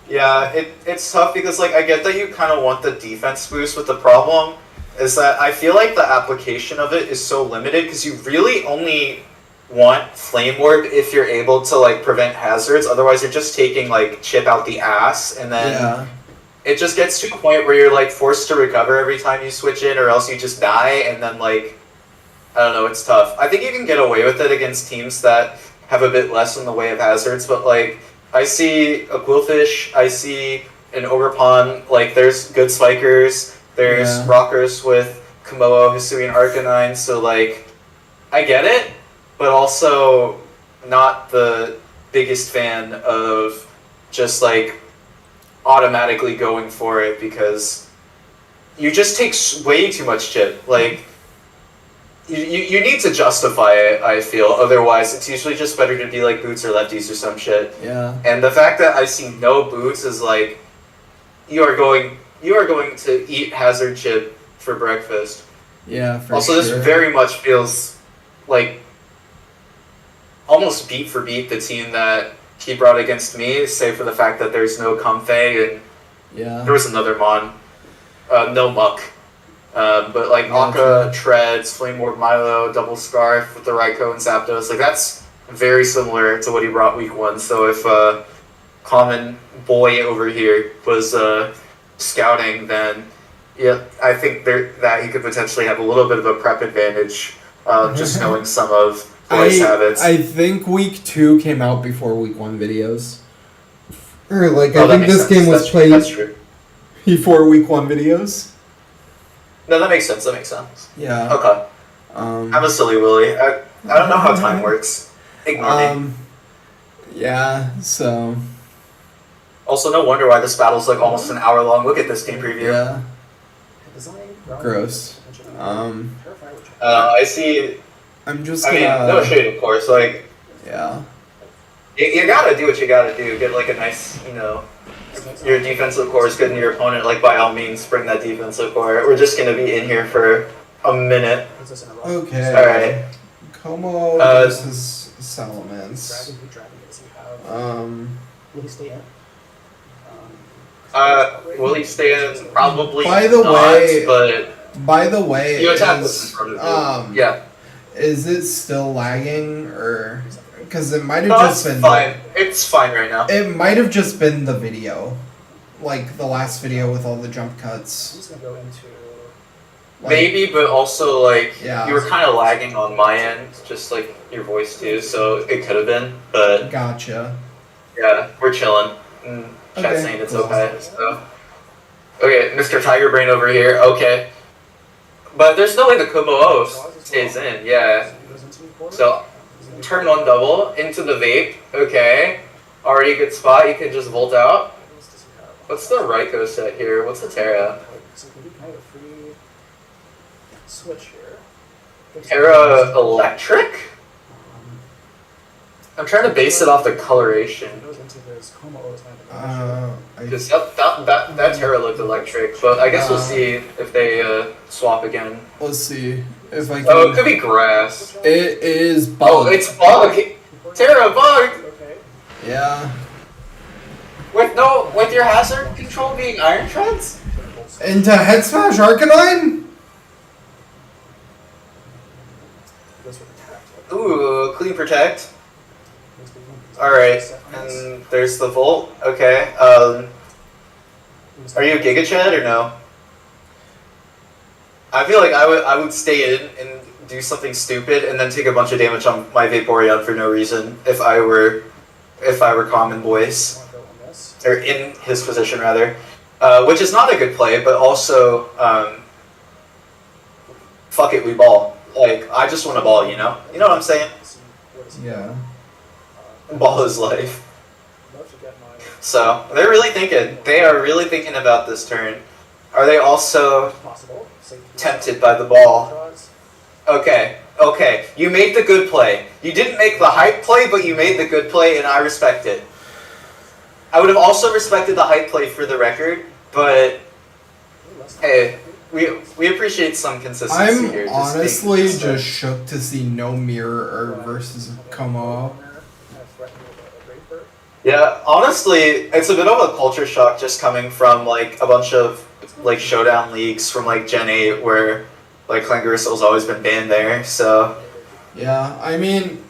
Yeah, it's tough because, like, I get that you kind of want the defense boost, but the problem is that I feel like the application of it is so limited because you really only want Flame Orb if you're able to, like, prevent hazards. Otherwise, you're just taking, like, chip out the ass, and then it just gets to a point where you're, like, forced to recover every time you switch in, or else you just die, and then, like, I don't know, it's tough. I think you can get away with it against teams that have a bit less in the way of hazards, but like I see a Quillfish, I see an Overpawn, like there's good spikers, there's rockers with Komodo, Hisui, and Arcanine, so like I get it, but also not the biggest fan of just like automatically going for it because you just take way too much chip. Like you need to justify it, I feel. Otherwise, it's usually just better to be like boots or lefties or some shit. Yeah. And the fact that I see no boots is like you are going to eat hazard chip for breakfast. Yeah, for also, sure. this very much feels like almost beat for beat the team that he brought against me, save for the fact that there's no Comfey and there was another Mon. No Muck. But like Akka, Treads, Flame Orb Milo, Double Scarf with the Raikou and Zapdos, like that's very similar to what he brought week 1. So if Common Boy over here was scouting, then yeah, I think that he could potentially have a little bit of a prep advantage, just knowing some of Boy's habits. I think week 2 came out before week 1 videos. Or like I think this game was played before week 1 videos. No, that makes sense. That makes sense. Yeah. Okay. I'm a silly Willy. I don't know how time works. Ignore me. Yeah. So. Also, no wonder why this battle's like almost an hour long. Look at this game preview. Yeah. Gross. I see. I'm just. I mean, no shade, of course. Like. Yeah. You gotta do what you gotta do. Get like a nice, your defensive core is good in your opponent. Like by all means, bring that defensive core. We're just gonna be in here for a minute. Okay. All right. Como versus Salamence. Will he stay in? Will he stay in? Probably By the not, way, but by the way, you attack this in front of you. Yeah. Is it still lagging or? Because it might have just been fine. It's fine right now. It might have just been the video, like the last video with all the jump cuts. I'm just gonna go into. Maybe, but also like Yeah. you were kind of lagging on my end, just like your voice too. So it could have been, but Gotcha. yeah, we're chilling. Chat's saying it's okay. So. Okay, Mr. Tiger Brain over here. Okay, but there's no way the Kumo stays in. Yeah. So. Turn 1 double into the vape. Okay. Already a good spot. You can just volt out. What's the Raikou set here? What's the Terra? So we can do kind of a free switch here. Terra Electric? I'm trying to base it off the coloration. Because that Terra looked electric, but I guess we'll see if they swap again. Let's see if I can. Oh, it could be grass. It is bug. Oh, it's bug. Terra bug. Okay. Yeah. With your hazard control being Iron Treads? Into Head Smash Arcanine? Ooh, Clean Protect. Alright, and there's the Volt. Okay. Are you a Giga Chad or no? I feel like I would stay in and do something stupid and then take a bunch of damage on my Vaporeon for no reason if I were Common Voice. Or in his position rather. Which is not a good play, but also fuck it, we ball. Like, I just want to ball, you know? You know what I'm saying? Yeah. Ball is life. So, they're really thinking. They are really thinking about this turn. Are they also tempted by the ball? Okay, okay. You made the good play. You didn't make the hype play, but you made the good play, and I respect it. I would have also respected the hype play for the record, but hey, we appreciate some consistency here. I'm honestly just shook to see no Mirror versus Como. Yeah, honestly, it's a bit of a culture shock just coming from like a bunch of like showdown leagues from like Gen 8 where like Clangarisso's always been banned there, so yeah, I mean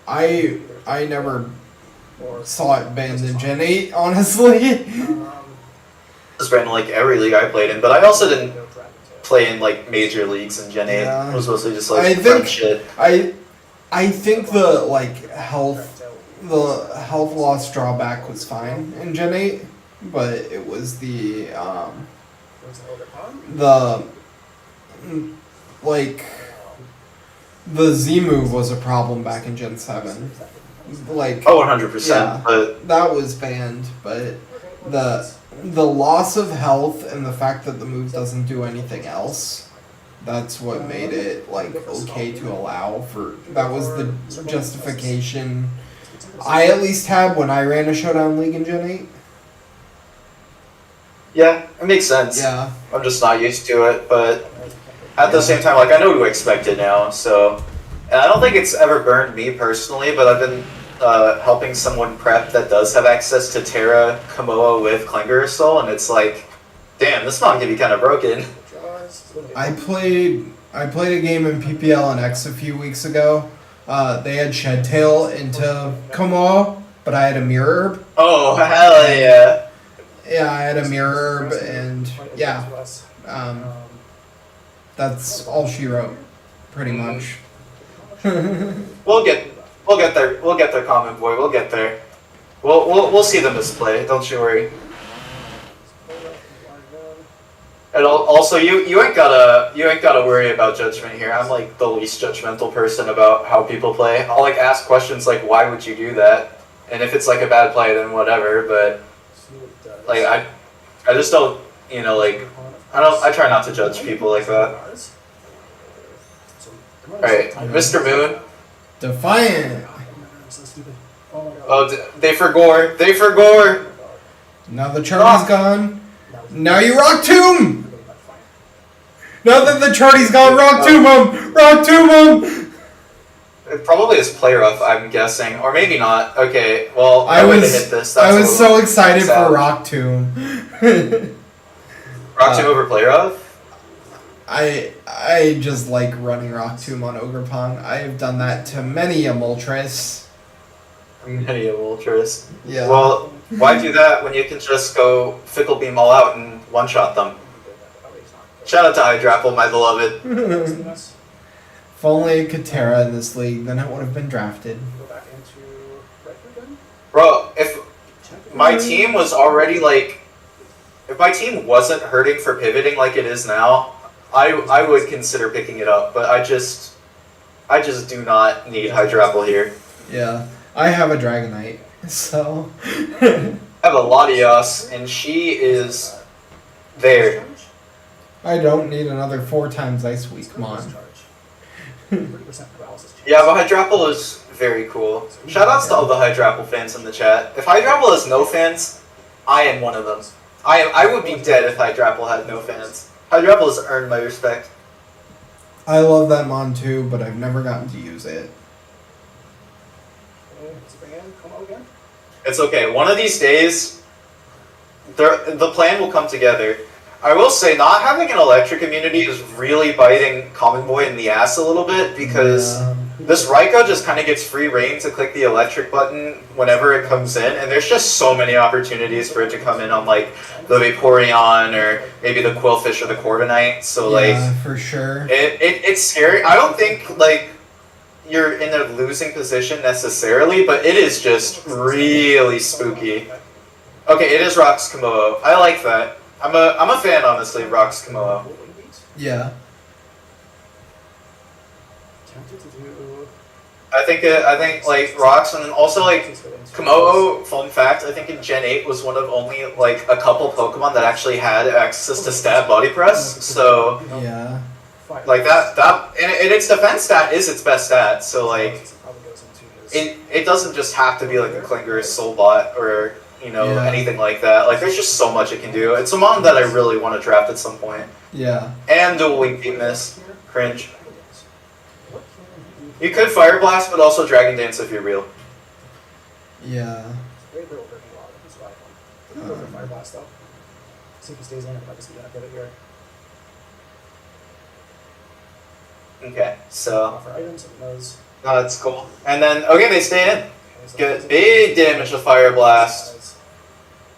I never saw it banned in Gen 8, honestly. It was banned in like every league I played in, but I also didn't play in like major leagues in Gen 8. Yeah. It was mostly just like I think shit. I think the health loss drawback was fine in Gen 8, but it was the like the Z move was a problem back in Gen 7. Like 100%. yeah, But that was banned, but the loss of health and the fact that the move doesn't do anything else, that's what made it like okay to allow for. That was the justification I at least had when I ran a Showdown League in Gen 8. yeah, it makes sense. Yeah. I'm just not used to it, but at the same time, like, I know to expect it now, so. And I don't think it's ever burned me personally, but I've been helping someone prep that does have access to Terra Kamoa with Klinger Soul, and it's like, damn, this mod can be kind of broken. I played a game in PPL and X a few weeks ago. They had Shedtail into Kamoa, but I had a Mirror Herb. Oh, hell yeah. Yeah, I had a Mirror Herb, and yeah. That's all she wrote, pretty much. We'll get there. We'll get there, Common Boy. We'll get there. We'll see the misplay. Don't you worry. And also, you ain't gotta worry about judgment here. I'm like the least judgmental person about how people play. I'll like ask questions like, why would you do that? And if it's like a bad play, then whatever. But like I just don't, like I try not to judge people like that. Alright, Mr. Moon. Defiant. Oh, they forgore. They forgore. Now the Charlie's gone. Now you Rock Tomb! Now that the Charlie's gone, Rock Tomb him! Rock Tomb him! It probably is play rough, I'm guessing. Or maybe not. Okay, well, I would have hit this. That's I was so excited for Rock Tomb. Rock Tomb over play rough? I just like running Rock Tomb on Ogre Pong. I have done that to many a Moltres. Many of Ultras. Yeah. Well, why do that when you can just go Fickle Beam all out and one-shot them? Shout out to Hydrapple, my beloved. If only I could Terra in this league, then it would have been drafted. Bro, if my team was already like... If my team wasn't hurting for pivoting like it is now, I would consider picking it up, but I just do not need Hydrapple here. Yeah. I have a Dragonite, so... I have a Latios, and she is there. I don't need another 4 times Ice Week, come on. Yeah, but Hydrapple is very cool. Shoutouts to all the Hydrapple fans in the chat. If Hydrapple has no fans, I am one of them. I would be dead if Hydrapple had no fans. Hydrapple has earned my respect. I love that mon too, but I've never gotten to use it. It's okay. One of these days, the plan will come together. I will say, not having an electric immunity is really biting Common Boy in the ass a little bit, because this Raikou just kind of gets free reign to click the electric button whenever it comes in, and there's just so many opportunities for it to come in on like the Vaporeon or maybe the Quillfish or the Corviknight. So like, for sure, it's scary. I don't think like you're in a losing position necessarily, but it is just really spooky. Okay, it is Rox Komodo. I like that. I'm a fan, honestly, of Rox Komodo. Yeah. I think like Rox, and then also like Komodo, fun fact, I think in Gen 8 was one of only like a couple Pokemon that actually had access to stab body press. So yeah, like that and its defense stat is its best stat. So like it doesn't just have to be like a Klinger Soul Bot or anything like that. Like there's just so much it can do. It's a mon that I really want to draft at some point. Yeah. And Dual Wing Beam Miss. Cringe. You could Fire Blast, but also Dragon Dance if you're real. Yeah. Okay, so that's cool. And then they stay in. Get big damage with Fire Blast.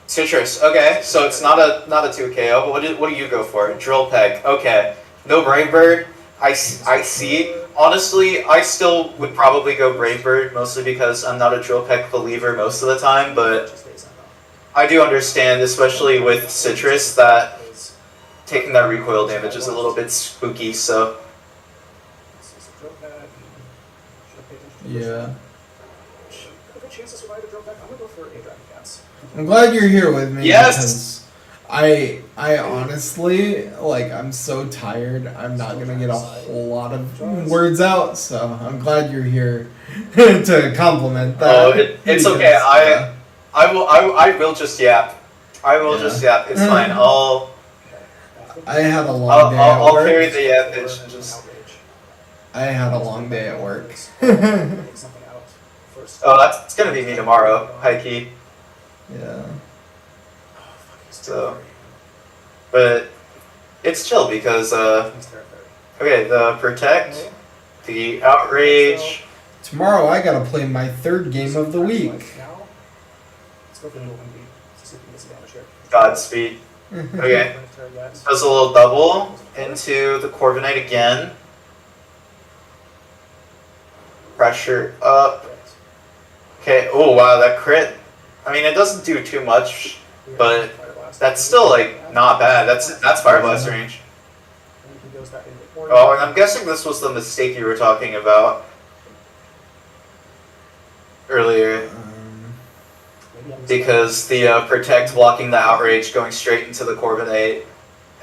Citrus. Okay, so it's not a 2 KO, but what do you go for? Drill Peck. Okay, no Brave Bird. I see. Honestly, I still would probably go Brave Bird, mostly because I'm not a Drill Peck believer most of the time, but I do understand, especially with Citrus, that taking that recoil damage is a little bit spooky, so... Yeah. If a chance to survive a drill pack, I'm gonna go for a Dragon Cats. I'm glad you're here with me. Yes! Because I honestly, like, I'm so tired. I'm not gonna get a whole lot of words out, so I'm glad you're here to compliment that. Oh, it's okay. I will just yap. I will just yap. It's fine. I had a long day at I'll work. carry the yappage and just... I had a long day at work. Oh, that's gonna be me tomorrow, high key. Yeah. So, but it's chill because okay, the protect, the outrage. Tomorrow I gotta play my third game of the week. Godspeed. Okay, does a little double into the Corviknight again. Pressure up. Okay. Oh wow, that crit. I mean, it doesn't do too much, but that's still like not bad. That's Fire Blast range. Oh, and I'm guessing this was the mistake you were talking about earlier, because the protect blocking the outrage, going straight into the Corviknight,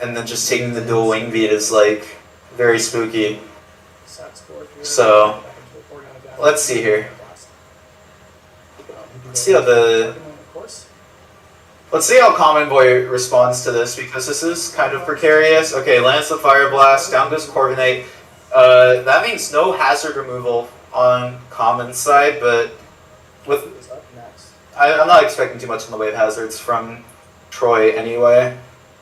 and then just taking the dual wing beat is like very spooky. So let's see here. Let's see how Common Boy responds to this, because this is kind of precarious. Okay, lands the Fire Blast, down goes Corviknight. That means no hazard removal on Common's side, but with I'm not expecting too much in the way of hazards from Troy anyway.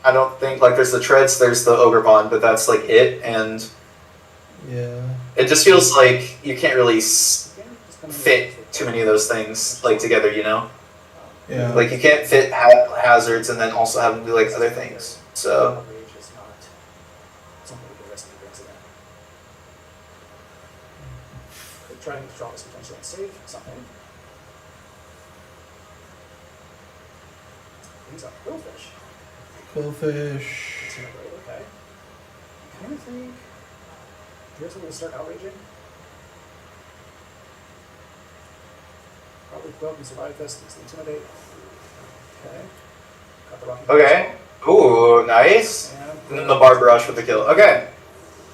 I don't think, like, there's the Treads, there's the Ogre Bond, but that's like it, and yeah, it just feels like you can't really fit too many of those things like together, you know? yeah. Like, you can't fit hazards and then also have them do like other things. So Trying to draw this potentially unsafe, something. Things up Quillfish. Quillfish. It's gonna break, okay. I kind of think here's when we start outraging. Probably Quill can survive this. It's the Intimidate. Okay. Got the Rocky okay. Ooh, nice. And then the Barb Rush with the kill. Okay.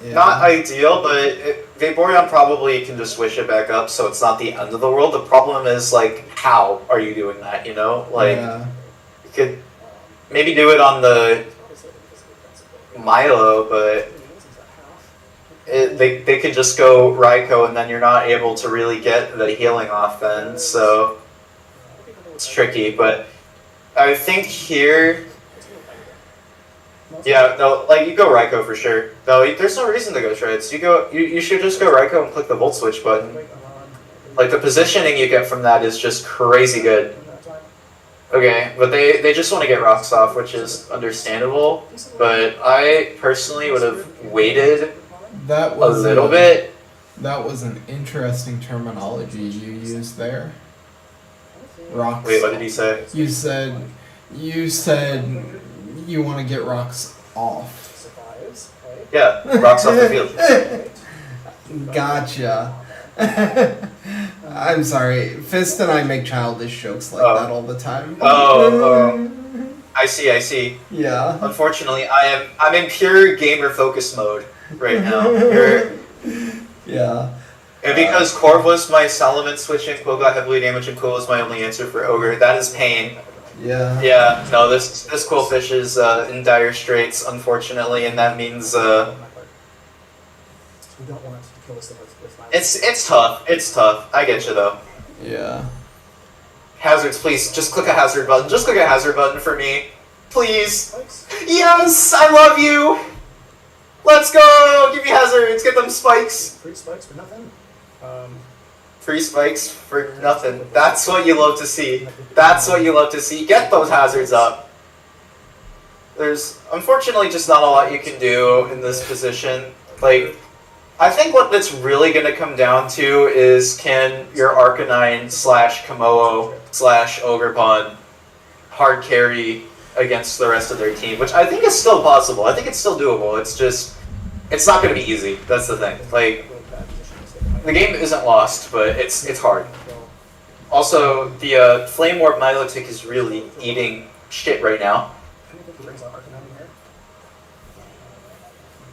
Yeah. Not ideal, but Vaporeon probably can just wish it back up, so it's not the end of the world. The problem is, like, how are you doing that, you know? Like, you could maybe do it on the Milo, but they could just go Raikou, and then you're not able to really get the healing off then, so it's tricky. But I think here... Yeah, no, like, you go Raikou for sure. No, there's no reason to go Treads. You should just go Raikou and click the Volt Switch button. Like, the positioning you get from that is just crazy good. Okay, but they just want to get rocks off, which is understandable. But I personally would have waited a little bit. That was an interesting terminology you used there. Rocks. Wait, what did he say? You said you want to get rocks off. Yeah, rocks off the field. Gotcha. I'm sorry. Fist and I make childish jokes like that all the time. Oh, I see. Yeah. Unfortunately, I'm in pure gamer focus mode right now. Yeah. And because Corv was my Salamence switch and Quill got heavily damaged and Quill was my only answer for Ogre, that is pain. Yeah. Yeah, no, this Quillfish is in dire straits, unfortunately, and that means it's tough. It's tough. I get you though. Yeah. Hazards, please. Just click a hazard button. Just click a hazard button for me, please. Yes, I love you. Let's go. Give me hazards. Get them spikes. Free spikes for nothing. Free spikes for nothing. That's what you love to see. That's what you love to see. Get those hazards up. There's unfortunately just not a lot you can do in this position. Like, I think what it's really going to come down to is can your Arcanine / Komodo / Ogerpon hard carry against the rest of their team, which I think is still possible. I think it's still doable. It's just, it's not going to be easy. That's the thing. Like, the game isn't lost, but it's hard. Also, the Flame Orb Milotic is really eating shit right now.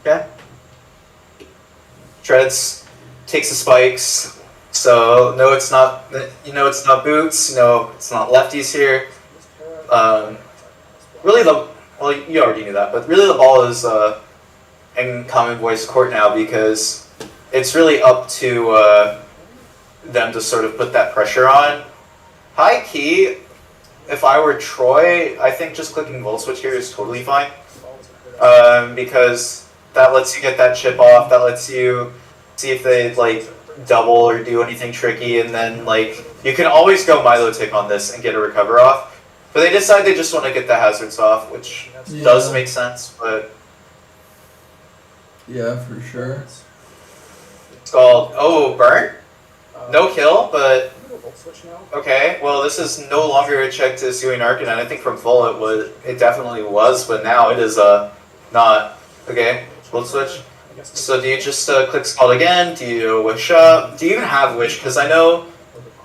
Okay. Treads takes the spikes, so no, it's not. It's not boots. No, it's not lefties here. Really, you already knew that, but really the ball is in Common Voice court now because it's really up to them to sort of put that pressure on. High key, if I were Troy, I think just clicking Volt Switch here is totally fine because that lets you get that chip off. That lets you see if they like double or do anything tricky, and then like you can always go Milotic on this and get a recover off. But they decide they just want to get the hazards off, which does make sense. But yeah, for sure. It's called burn, no kill, but okay. Well, this is no longer a check to Sui Arcanine. I think from full it definitely was, but now it is not. Okay, Volt Switch. So do you just click Scald again? Do you Wish up? Do you even have Wish? Because I know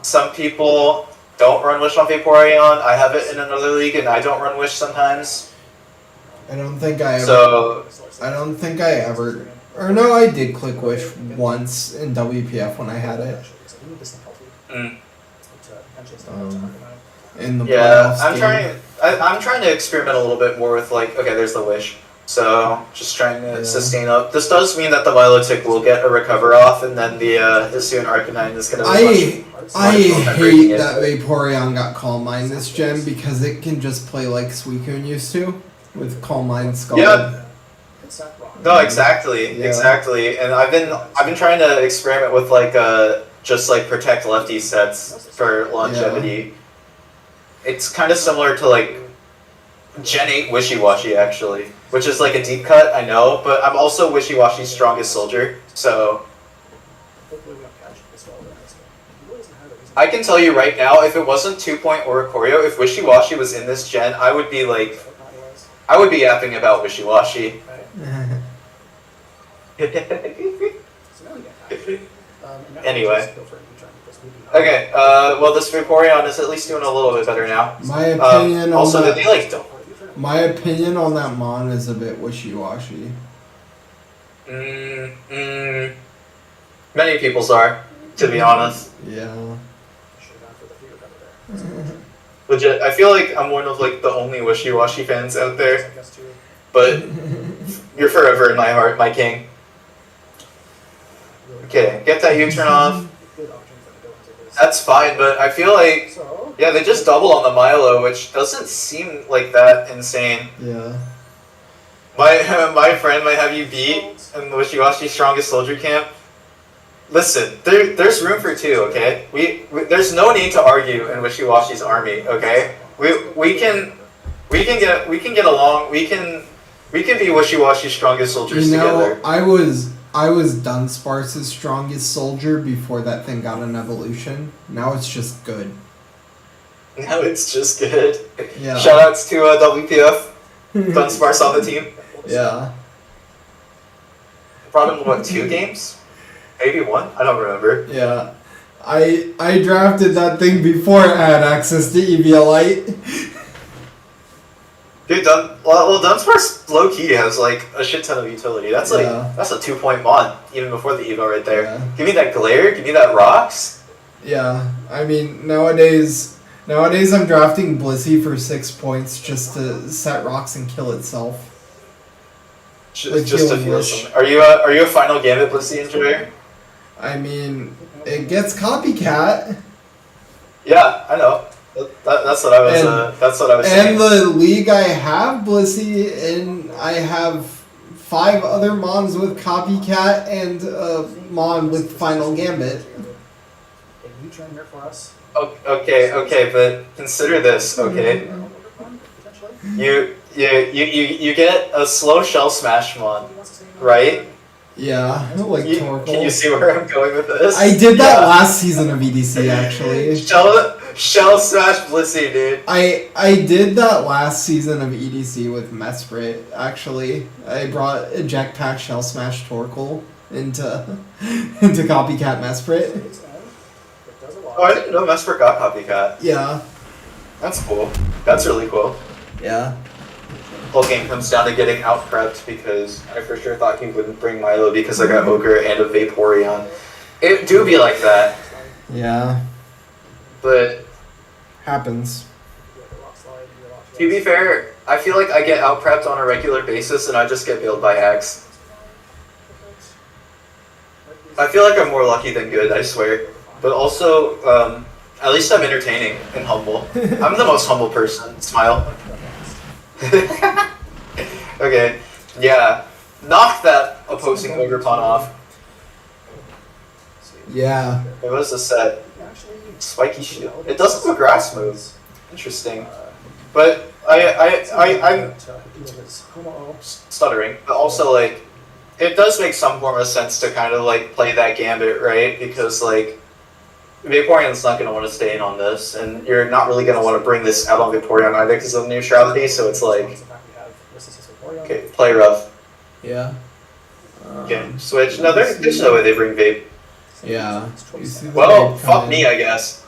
some people don't run Wish on Vaporeon. I have it in another league, and I don't run Wish sometimes. I don't think I ever. Or no, I did click Wish once in WPF when I had it. In the yeah, playoffs I'm trying to experiment a little bit more with like, okay, there's the Wish. So just trying to sustain up. This does mean that the Milotic will get a recover off, and then the Hisuian Arcanine is going to. I hate that Vaporeon got Calm Mind this gen because it can just play like Suicune used to with Calm Mind Scald. Yeah. No, exactly. And I've been trying to experiment with like just like protect lefty sets for longevity. Yeah. It's kind of similar to like Gen 8 Wishy-Washy actually, which is like a deep cut, I know, but I'm also Wishy-Washy's strongest soldier, so I can tell you right now, if it wasn't 2-point or Ikorio, if Wishy-Washy was in this gen, I would be yapping about Wishy-Washy. Anyway. Okay, well this Vaporeon is at least doing a little bit better now. My opinion also, on that, they like don't. My opinion on that Mon is a bit wishy-washy. Many people's are, to be honest. Yeah. Legit, I feel like I'm one of like the only wishy-washy fans out there. But you're forever in my heart, my king. Okay, get that U-turn off. That's fine, but I feel like, yeah, they just double on the Milo, which doesn't seem like that insane. Yeah. My friend might have you beat in the Wishy-Washy Strongest Soldier Camp. Listen, there's room for two, okay? We there's no need to argue in Wishy-Washy's army, okay? We can get along. We can be Wishy-Washy's strongest soldiers together. I was Dunsparce's strongest soldier before that thing got an evolution. Now it's just good. Now it's just good. Yeah. Shoutouts to WPF. Dunsparce on the team. Yeah. Brought him, what, 2 games? Maybe 1? I don't remember. Yeah. I drafted that thing before it had access to Eviolite. Dude, Dunsparce low-key has like a shit ton of utility. That's like, that's a 2-point mod, even before the Evo right there. Yeah. Give me that glare, give me that rocks. Yeah, I mean, nowadays I'm drafting Blissey for 6 points just to set rocks and kill itself. Just to feel something. Are you a Final Gambit Blissey enjoyer? I mean, it gets copycat. Yeah, I know. That's what I was saying. And the league I have Blissey in, I have 5 other Mons with Copycat and a Mon with Final Gambit. Okay, but consider this, okay? You get a slow Shell Smash Mon, right? Yeah, like Can you Torkoal. see where I'm going with this? I did that last season of EDC actually. Shell Smash Blissey, dude. I did that last season of EDC with Mesprit actually. I brought Eject Pack Shell Smash Torkoal into Copycat Mesprit. Oh, I didn't know Vesper got Copycat. Yeah. That's cool. That's really cool. Yeah. Whole game comes down to getting out prepped because I for sure thought he wouldn't bring Milo because I got Ogre and a Vaporeon. It do be like that. Yeah. But Happens. to be fair, I feel like I get out prepped on a regular basis and I just get bailed by hacks. I feel like I'm more lucky than good, I swear. But also, at least I'm entertaining and humble. I'm the most humble person. Smile. Okay, yeah. Knock that opposing Ogerpon off. Yeah. It was a set. Spiky shield. It does have a grass move. Interesting. But I'm stuttering. But also, like, it does make some form of sense to kind of, like, play that gambit, right? Because, like, Vaporeon's not going to want to stay in on this, and you're not really going to want to bring this out on Vaporeon either because of neutrality, so it's like, okay, play rough. Yeah. Okay, switch. No, there's no way they bring Vape. Yeah. You see the Well, Vape fuck come me, in. I guess.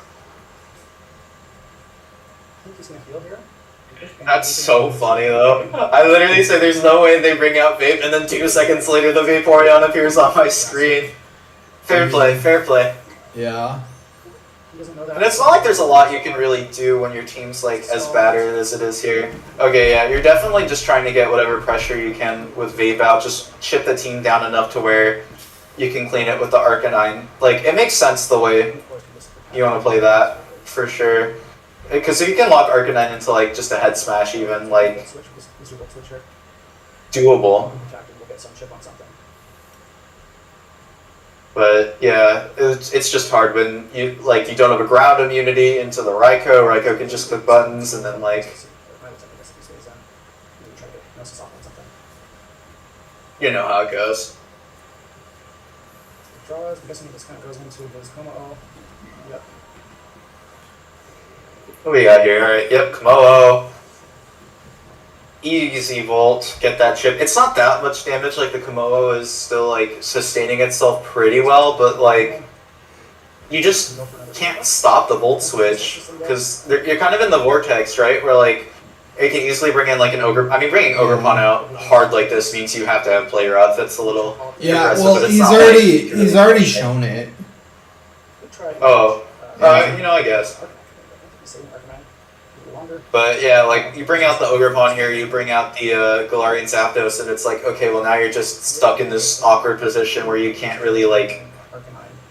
That's so funny, though. I literally said there's no way they bring out Vape, and then 2 seconds later the Vaporeon appears on my screen. Fair play, fair play. Yeah. And it's not like there's a lot you can really do when your team's like as battered as it is here. Okay, yeah, you're definitely just trying to get whatever pressure you can with Vape out. Just chip the team down enough to where you can clean it with the Arcanine. Like, it makes sense the way you want to play that, for sure. Because if you can lock Arcanine into like just a head smash even, like, doable. But yeah, it's just hard when you don't have a ground immunity into the Raikou. Raikou can just click buttons and then like, you know how it goes. Draws, I'm guessing this kind of goes into his Komo. Yep. What we got here? Alright, yep, Komodo. Easy Volt, get that chip. It's not that much damage, like the Komodo is still like sustaining itself pretty well, but like, you just can't stop the Volt switch, because you're kind of in the vortex, right? Where like, it can easily bring in like an Ogre, I mean bringing Ogerpon out hard like this means you have to have player up, that's a little Yeah, aggressive, well, but it's he's not already shown it. Oh, you know, I guess. But yeah, like, you bring out the Ogerpon here, you bring out the Galarian Zapdos, and it's like, okay, well now you're just stuck in this awkward position where you can't really, like,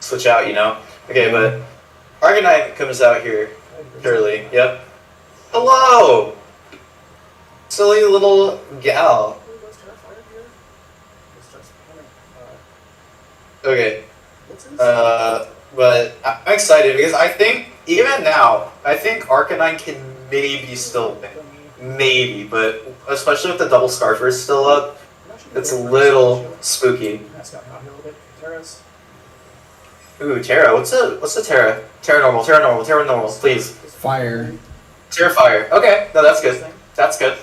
switch out, you know? Okay, but Arcanine comes out here, surely, yep. Hello! Silly little gal. Okay. But I'm excited because I think, even now, I think Arcanine can maybe still win. Maybe, but especially with the double Scarfers still up, it's a little spooky. Ooh, Terra. What's a Terra? Terra normal, please. Fire. Terra Fire. Okay, no, that's good. That's good.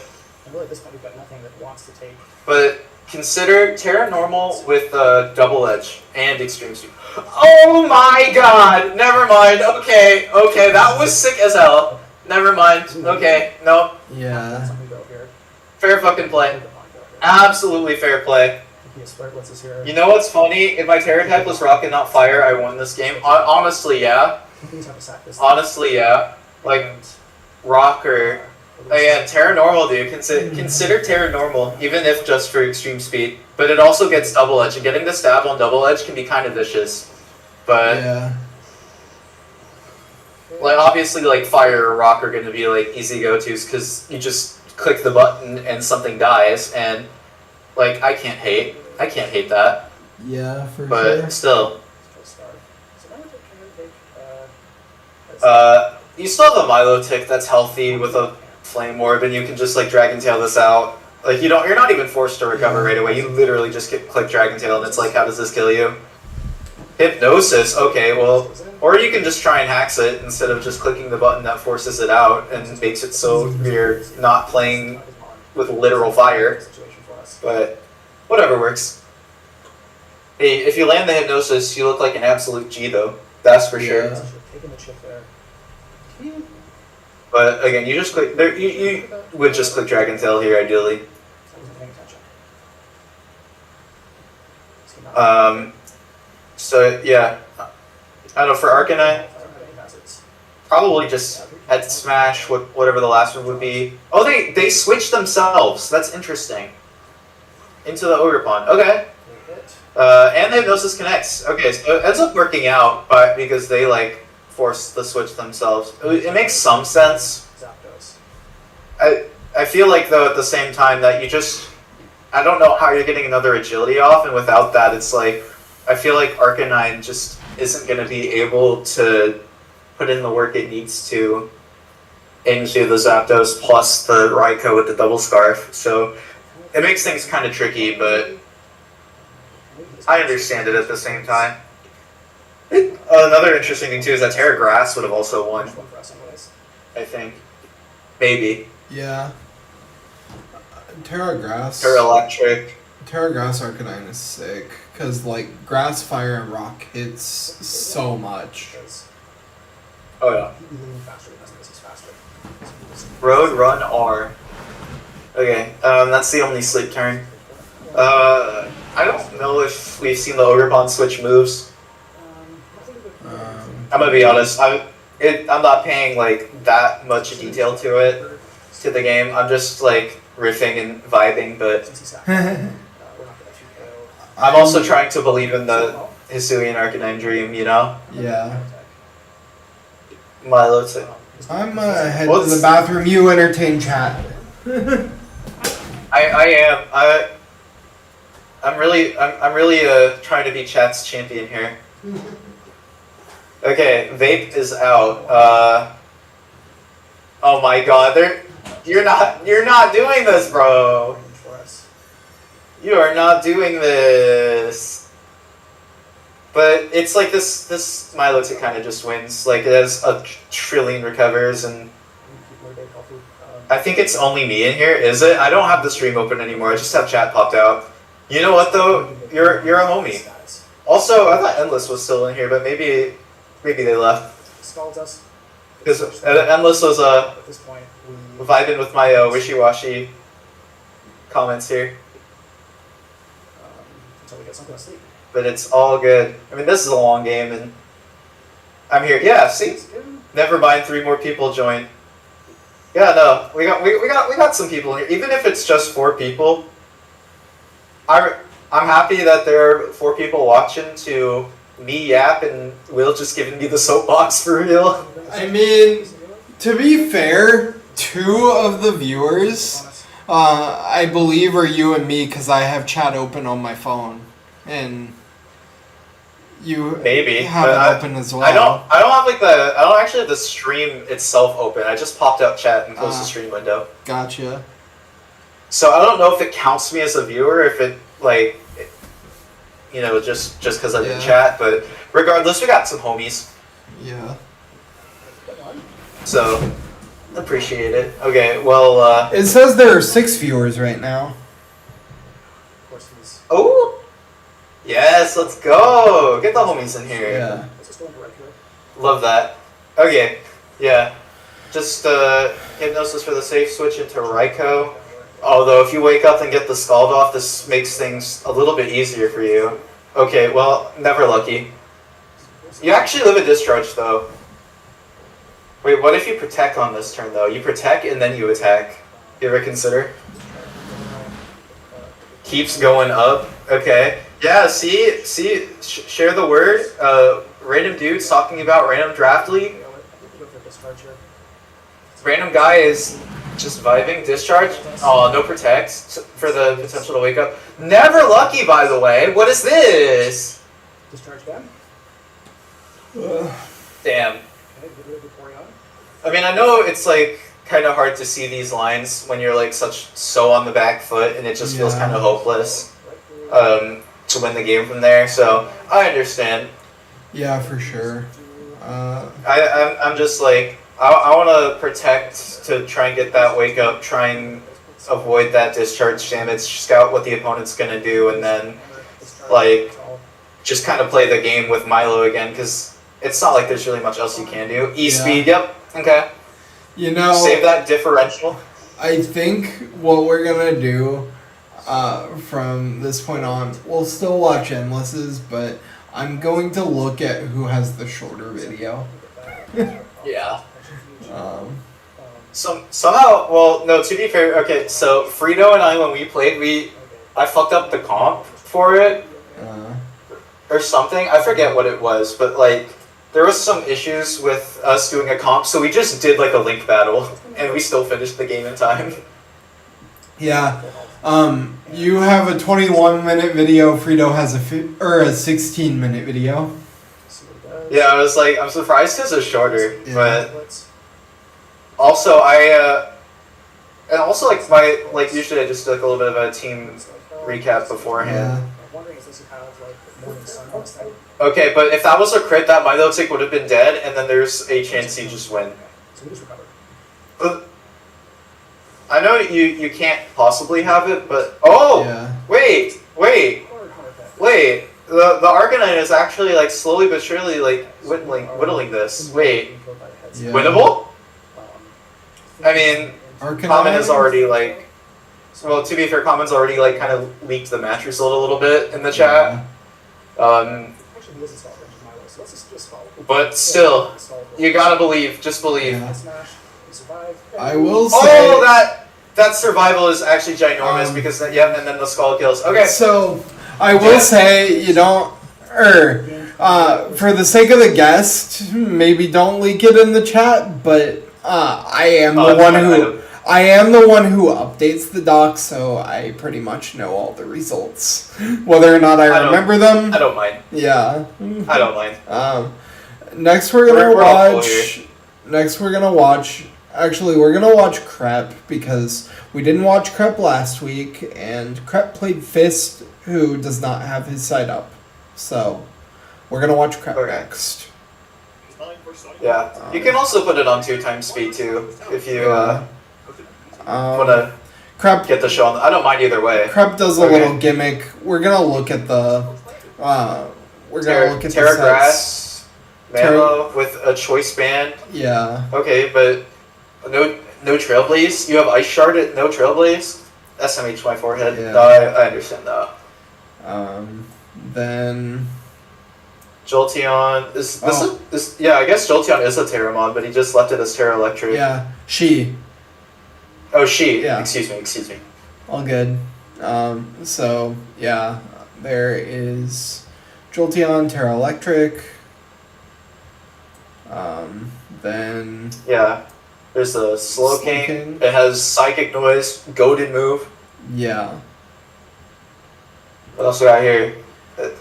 But consider Terra normal with double edge and extreme speed. Oh my god! Never mind. Okay, that was sick as hell. Never mind. Okay, no. Yeah. Fair fucking play. Absolutely fair play. You know what's funny? If my Terra type was Rock and not Fire, I won this game. Honestly, yeah. Honestly, yeah. Like, Rock or... Oh yeah, Terra normal, dude. Consider Terra normal, even if just for extreme speed. But it also gets double edge, and getting the stab on double edge can be kind of vicious. But Yeah. like obviously, like Fire or Rock are gonna be like easy go-tos because you just click the button and something dies, and like I can't hate that. Yeah, for But sure. still, you still have a Milo tick that's healthy with a Flame Orb, and you can just like Dragon Tail this out. Like you're not even forced to recover right away. You literally just click Dragon Tail, and it's like, how does this kill you? Hypnosis. Okay, well, or you can just try and hacks it instead of just clicking the button that forces it out and makes it so you're not playing with literal fire. But whatever works. Hey, if you land the Hypnosis, you look like an absolute G though. That's for sure. Taking the chip there. But again, you just click there. You would just click Dragon Tail here, ideally. So yeah, I don't know, for Arcanine, probably just head smash, whatever the last one would be. Oh, they switched themselves. That's interesting. Into the Ogre Pond. Okay. And the Hypnosis connects. Okay, so it ends up working out, but because they like forced the switch themselves. It makes some sense. I feel like though at the same time that you just, I don't know how you're getting another agility off, and without that it's like, I feel like Arcanine just isn't going to be able to put in the work it needs to into the Zapdos plus the Raikou with the double scarf. So it makes things kind of tricky, but I understand it at the same time. Another interesting thing too is that Terra Grass would have also won. I think. Maybe. Yeah. Terra Grass. Terra Electric. Terra Grass Arcanine is sick. Because, like, Grass, Fire, and Rock hits so much. Oh, yeah. Road, Run, R. Okay, that's the only sleep turn. I don't know if we've seen the Ogre Pond switch moves. I'm gonna be honest, I'm not paying, like, that much detail to it, to the game. I'm just, like, riffing and vibing, but I'm also trying to believe in the Hisuian Arcanine dream, you know? Yeah. Milo too. I'm head to the bathroom. You entertain chat. I am. I'm really trying to be chat's champion here. Okay, Vape is out. Oh my God, you're not doing this, bro. You are not doing this. But it's like this Milotic kind of just wins. Like it has a trillion recovers, and I think it's only me in here. Is it? I don't have the stream open anymore. I just have chat popped out. You know what though? You're a homie. Also, I thought Endless was still in here, but maybe they left. Because Endless was vibing with my wishy-washy comments here. Until we get something to sleep. But it's all good. I mean, this is a long game, and I'm here. Yeah, see, never mind. 3 more people join. Yeah, no, we got some people here. Even if it's just 4 people, I'm happy that there are 4 people watching to me yap and Will just giving me the soapbox for real. I mean, to be fair, 2 of the viewers, I believe, are you and me, because I have chat open on my phone, and you maybe have it open as well. I don't actually have the stream itself open. I just popped up chat and closed the stream window. Gotcha. So I don't know if it counts me as a viewer, if it like, you know, just because I'm in chat. But regardless, we got some homies. Yeah. So appreciate it. Okay, well. It says there are 6 viewers right now. Oh. Yes, let's go! Get the homies in here. Yeah. Love that. Okay, yeah. Just Hypnosis for the safe switch into Raikou. Although if you wake up and get the Scald off, this makes things a little bit easier for you. Okay, well, never lucky. You actually live a discharge though. Wait, what if you protect on this turn though? You protect and then you attack. You ever consider? Keeps going up. Okay. Yeah, see, share the word. Random dudes talking about random draft league. Random guy is just vibing. Discharge. Oh, no protects for the potential to wake up. Never lucky, by the way. What is this? Discharge them. Damn. I mean, I know it's like kind of hard to see these lines when you're like so on the back foot, and it just feels kind of hopeless to win the game from there. So I understand. Yeah, for sure. I'm just like I want to protect to try and get that wake up, try and avoid that discharge damage, scout what the opponent's gonna do, and then like just kind of play the game with Milo again, because it's not like there's really much else you can do. E-speed, yep, okay. You know, save that differential. I think what we're gonna do from this point on, we'll still watch endlesses, but I'm going to look at who has the shorter video. Yeah. Somehow, well, no, to be fair, okay, so Frito and I, when we played, I fucked up the comp for it, or something, I forget what it was, but like, there was some issues with us doing a comp, so we just did like a link battle, and we still finished the game in time. Yeah. You have a 21-minute video, Frito has a 16-minute video. Yeah, I was like, I'm surprised his is shorter, but also and also like usually I just do like a little bit of a team recap beforehand. Okay, but if that was a crit, that Milo tick would have been dead, and then there's a chance you just win. But I know you can't possibly have it, but wait. The Arcanine is actually like slowly but surely like whittling this. Wait, winnable? I mean, Common has already like. Well, to be fair, Common's already like kind of leaked the match result a little bit in the chat. But still, you gotta believe. Just believe. Yeah. I will say. Oh, that survival is actually ginormous because and then the skull kills. Okay. So I will say you don't. For the sake of the guest, maybe don't leak it in the chat. But I am the one who updates the doc, so I pretty much know all the results, whether or not I remember them. I don't mind. Yeah. I don't mind. Next we're gonna watch. Next we're gonna watch. Actually, we're gonna watch Crep because we didn't watch Crep last week, and Crep played Fist, who does not have his side up. So we're gonna watch Crep next. Yeah, you can also put it on 2x speed too if you wanna get the show on. I don't mind either way. Crep does a little gimmick. We're gonna look at the. We're gonna look at Terra the sets. Grass, Malo with a choice band. Yeah. Okay, but no Trailblaze. You have Ice Shard at no Trailblaze. SMH my forehead. Yeah. No, I understand that. Then. Jolteon is I guess Jolteon is a Terra mod, but he just left it as Terra Electric. Yeah, she. Oh, she. Yeah. Excuse me. All good. So yeah, there is Jolteon, Terra Electric. Then there's a Slowking. It has Psychic Noise, Goaded move. Yeah. What else we got here?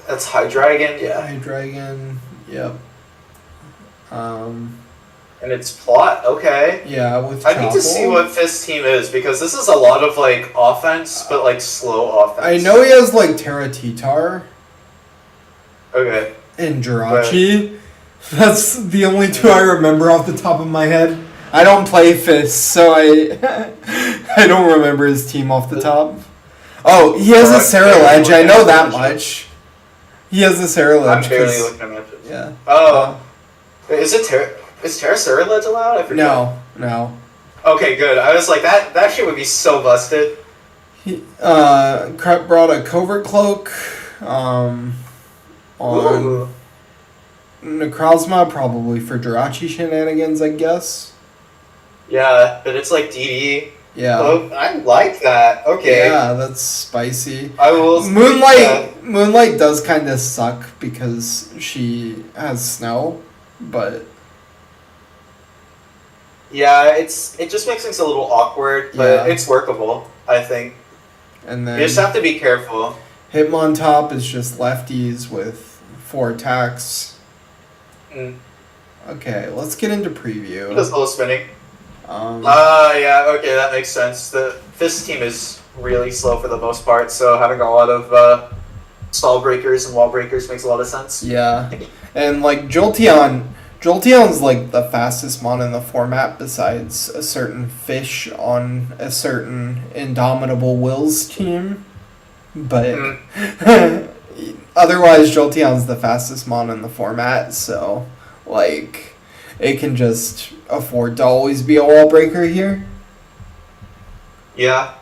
That's Hydreigon, yeah. Hydreigon, yep. And it's Plot, okay. Yeah, with I need to see what Fist team is, because this is a lot of like offense, but like slow offense. I know he has like Terra Titar. Okay. And Jirachi. That's the only two I remember off the top of my head. I don't play Fist, so I don't remember his team off the top. Oh, he has a Ceruledge, I know that much. He has a Ceruledge. I'm barely looking at matches. Yeah. Oh. Is Terra Ceruledge allowed? I forget. No. Okay, good. I was like, that shit would be so busted. Crep brought a Covert Cloak. On Necrozma, probably for Jirachi shenanigans, I guess. Yeah, but it's like DD. Yeah. Oh, I like that. Okay. Yeah, that's spicy. I will. Moonlight does kind of suck because she has snow, but. Yeah, it just makes things a little awkward, but it's workable, I think. And then you just have to be careful. Hitmontop is just lefties with 4 attacks. Okay, let's get into preview. It does a little spinning. Yeah, okay, that makes sense. This team is really slow for the most part, so having a lot of stall breakers and wall breakers makes a lot of sense. Yeah, and like Jolteon's like the fastest mon in the format besides a certain fish on a certain Indomitable Wills team, but otherwise Jolteon's the fastest mon in the format, so like it can just afford to always be a wall breaker here. Yeah.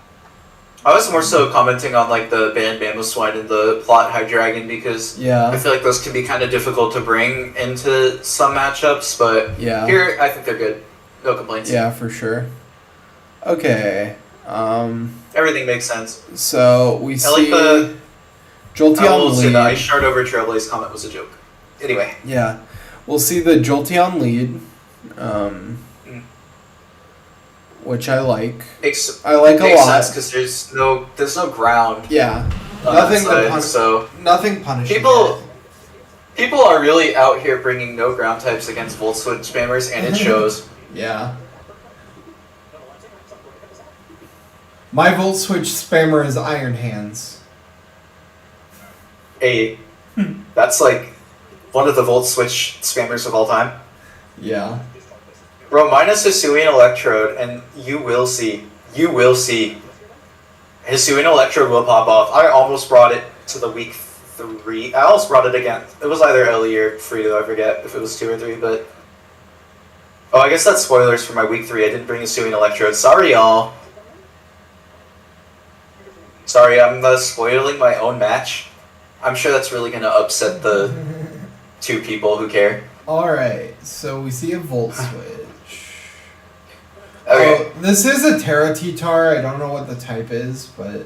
I was more so commenting on like the Ban Mamoswine and the Plot Hydreigon because I feel like those can be kind of difficult to bring into some matchups, but here I think they're good. No complaints. Yeah, for sure. Okay. Everything makes sense. So we see the Jolteon I will lead. say the Ice Shard over Trailblaze comment was a joke. Anyway. Yeah. We'll see the Jolteon lead. Which I like. I like a lot because there's no ground. Yeah, nothing punishing. People are really out here bringing no ground types against Volt Switch spammers, and it shows. Yeah. My Volt Switch spammer is Iron Hands. Hey, that's like one of the Volt Switch spammers of all time. Yeah. Bro, minus Hisuian Electrode, and you will see. Hisuian Electrode will pop off. I almost brought it to the week 3. I almost brought it again. It was either Ellie or Frito, I forget if it was 2 or 3, but... Oh, I guess that's spoilers for my week 3. I didn't bring Hisuian Electrode. Sorry, y'all. Sorry, I'm spoiling my own match. I'm sure that's really going to upset the 2 people who care. Alright, so we see a Volt Switch. Okay. Oh, this is a Terra T-Tar. I don't know what the type is, but...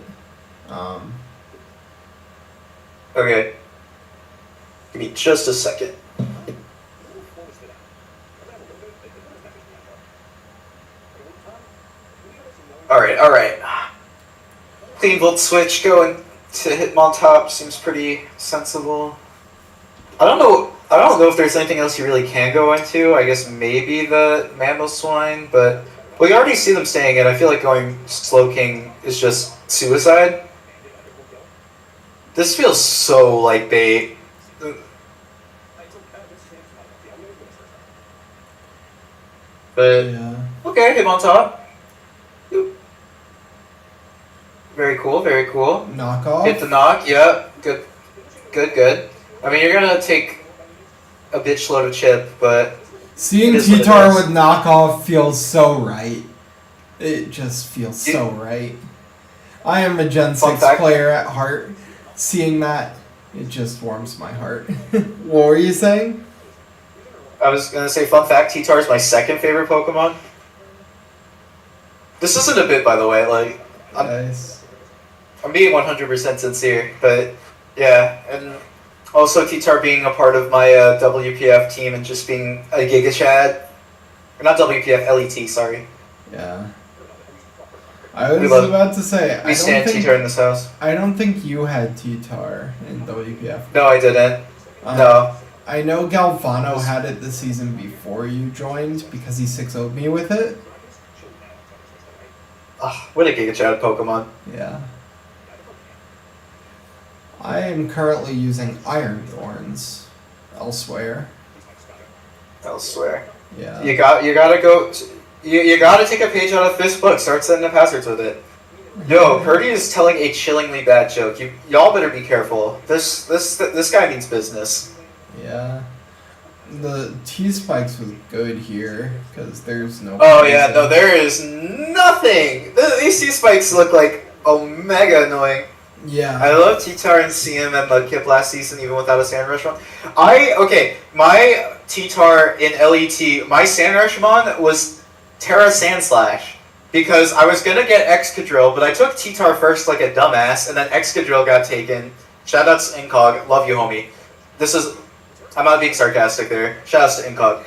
Okay. Give me just a second. Alright. Clean Volt Switch going to Hitmontop seems pretty sensible. I don't know if there's anything else you really can go into. I guess maybe the Mamoswine, but we already see them staying in. I feel like going Slowking is just suicide. This feels so like bait. But okay, Hitmontop. Very cool. Knock off. Hit the knock, yeah. Good. I mean, you're gonna take a bitch load of chip, but... Seeing T-Tar with knockoff feels so right. It just feels so right. I am a Gen 6 player at heart. Seeing that, it just warms my heart. What were you saying? I was gonna say, fun fact, T-Tar is my second favorite Pokemon. This isn't a bit, by the way, like... I'm being 100% sincere, but yeah, and also T-Tar being a part of my WPF team and just being a Giga Chad. Or not WPF, LET, sorry. Yeah. I was about to say, we stand T-Tar in this house. I don't think you had T-Tar in WPF. No, I didn't. No. I know Galvano had it the season before you joined because he 6-0'd me with it. What a Giga Chad Pokemon. Yeah. I am currently using Iron Thorns elsewhere. Yeah. You gotta go. You gotta take a page out of this book. Start setting up hazards with it. Yo, Purdy is telling a chillingly bad joke. Y'all better be careful. This guy means business. Yeah. The T-Spikes was good here because there's no. Oh yeah, no, there is nothing. These T-Spikes look like mega annoying. Yeah. I love T-Tar and CM and Mudkip last season, even without a Sand Rushmon. My T-Tar in LET, my Sand Rushmon was Terra Sandslash. Because I was gonna get Excadrill, but I took T-Tar first like a dumbass, and then Excadrill got taken. Shoutouts to Incog, love you, homie. I'm not being sarcastic there. Shoutouts to Incog.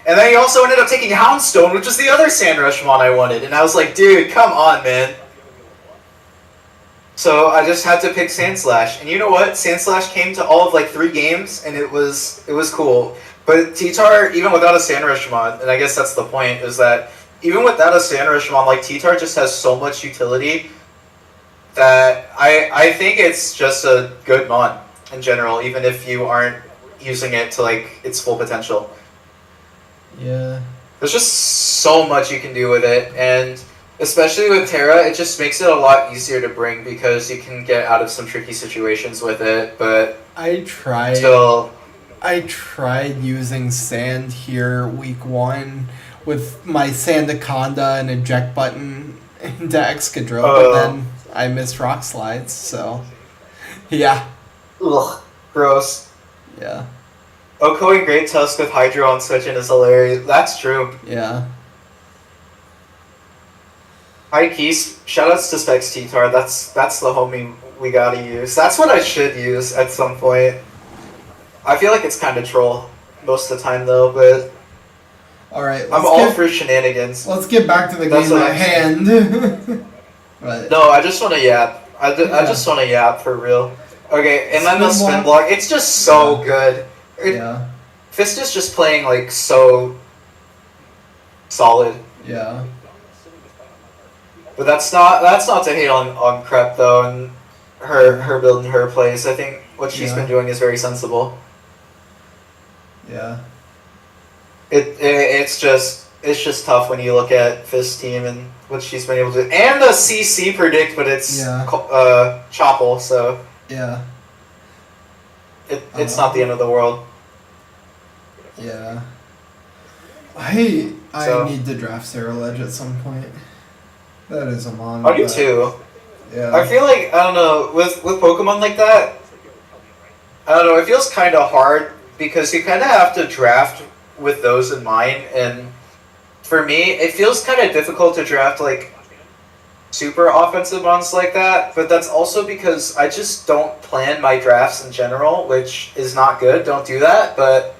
And then he also ended up taking Houndstone, which was the other Sand Rushmon I wanted, and I was like, dude, come on, man. So I just had to pick Sandslash, and you know what? Sandslash came to all of like 3 games, and it was cool. But T-Tar, even without a Sand Rushmon, and I guess that's the point, is that even without a Sand Rashomon, like T-Tar just has so much utility that I think it's just a good mon in general, even if you aren't using it to like its full potential. Yeah. There's just so much you can do with it, and especially with Terra, it just makes it a lot easier to bring because you can get out of some tricky situations with it, but I tried using Sand here week 1 with my Sandaconda and eject button into Excadrill, but then I missed Rock Slides, so yeah. Ugh, gross. Yeah. Going Great Tusk with Hydro on Switch is hilarious. That's true. Yeah. Hi Keys, shoutouts to Specs T-Tar, that's the homie we gotta use. That's what I should use at some point. I feel like it's kind of troll most of the time though, but Alright, I'm all for shenanigans. Let's get back to the game at hand. But no, I just want to yap. I just want to yap for real. Okay, and then the spin block, it's just so good. Yeah. Fist is just playing like so solid. Yeah. But that's not to hate on Crep though, and her build and her plays. I think what she's been doing is very sensible. Yeah. It's just tough when you look at Fist team and what she's been able to do. And the CC predict, but it's Chopple, so yeah. It's not the end of the world. Yeah. I need to draft Sarah Ledge at some point. That is a mon. I do too. Yeah. I feel like, I don't know, with Pokemon like that, I don't know, it feels kind of hard because you kind of have to draft with those in mind, and for me, it feels kind of difficult to draft like super offensive mons like that, but that's also because I just don't plan my drafts in general, which is not good. Don't do that, but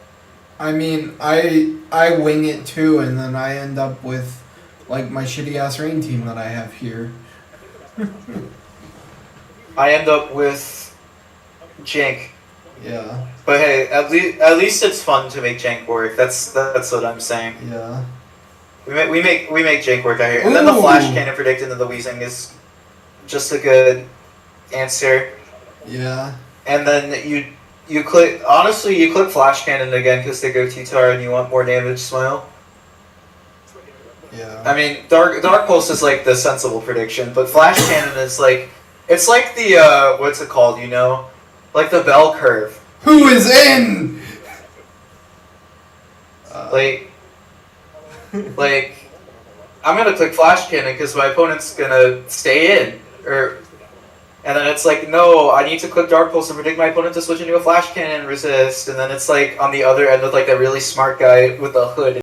I mean, I wing it too, and then I end up with like my shitty ass rain team that I have here. I end up with Jank. Yeah. But hey, at least it's fun to make Jank work. That's what I'm saying. Yeah. We make Jank work out here, and then the Flash Cannon predict into the Weezing is just a good answer. Yeah. And then you click Flash Cannon again because they go T-Tar and you want more damage. Smile. Yeah. I mean, Dark Pulse is like the sensible prediction, but Flash Cannon is like, it's like the what's it called? You know, like the bell curve. Who is in? Like, I'm gonna click Flash Cannon because my opponent's gonna stay in, and then it's like, no, I need to click Dark Pulse to predict my opponent to switch into a Flash Cannon and resist, and then it's like on the other end with like a really smart guy with a hood.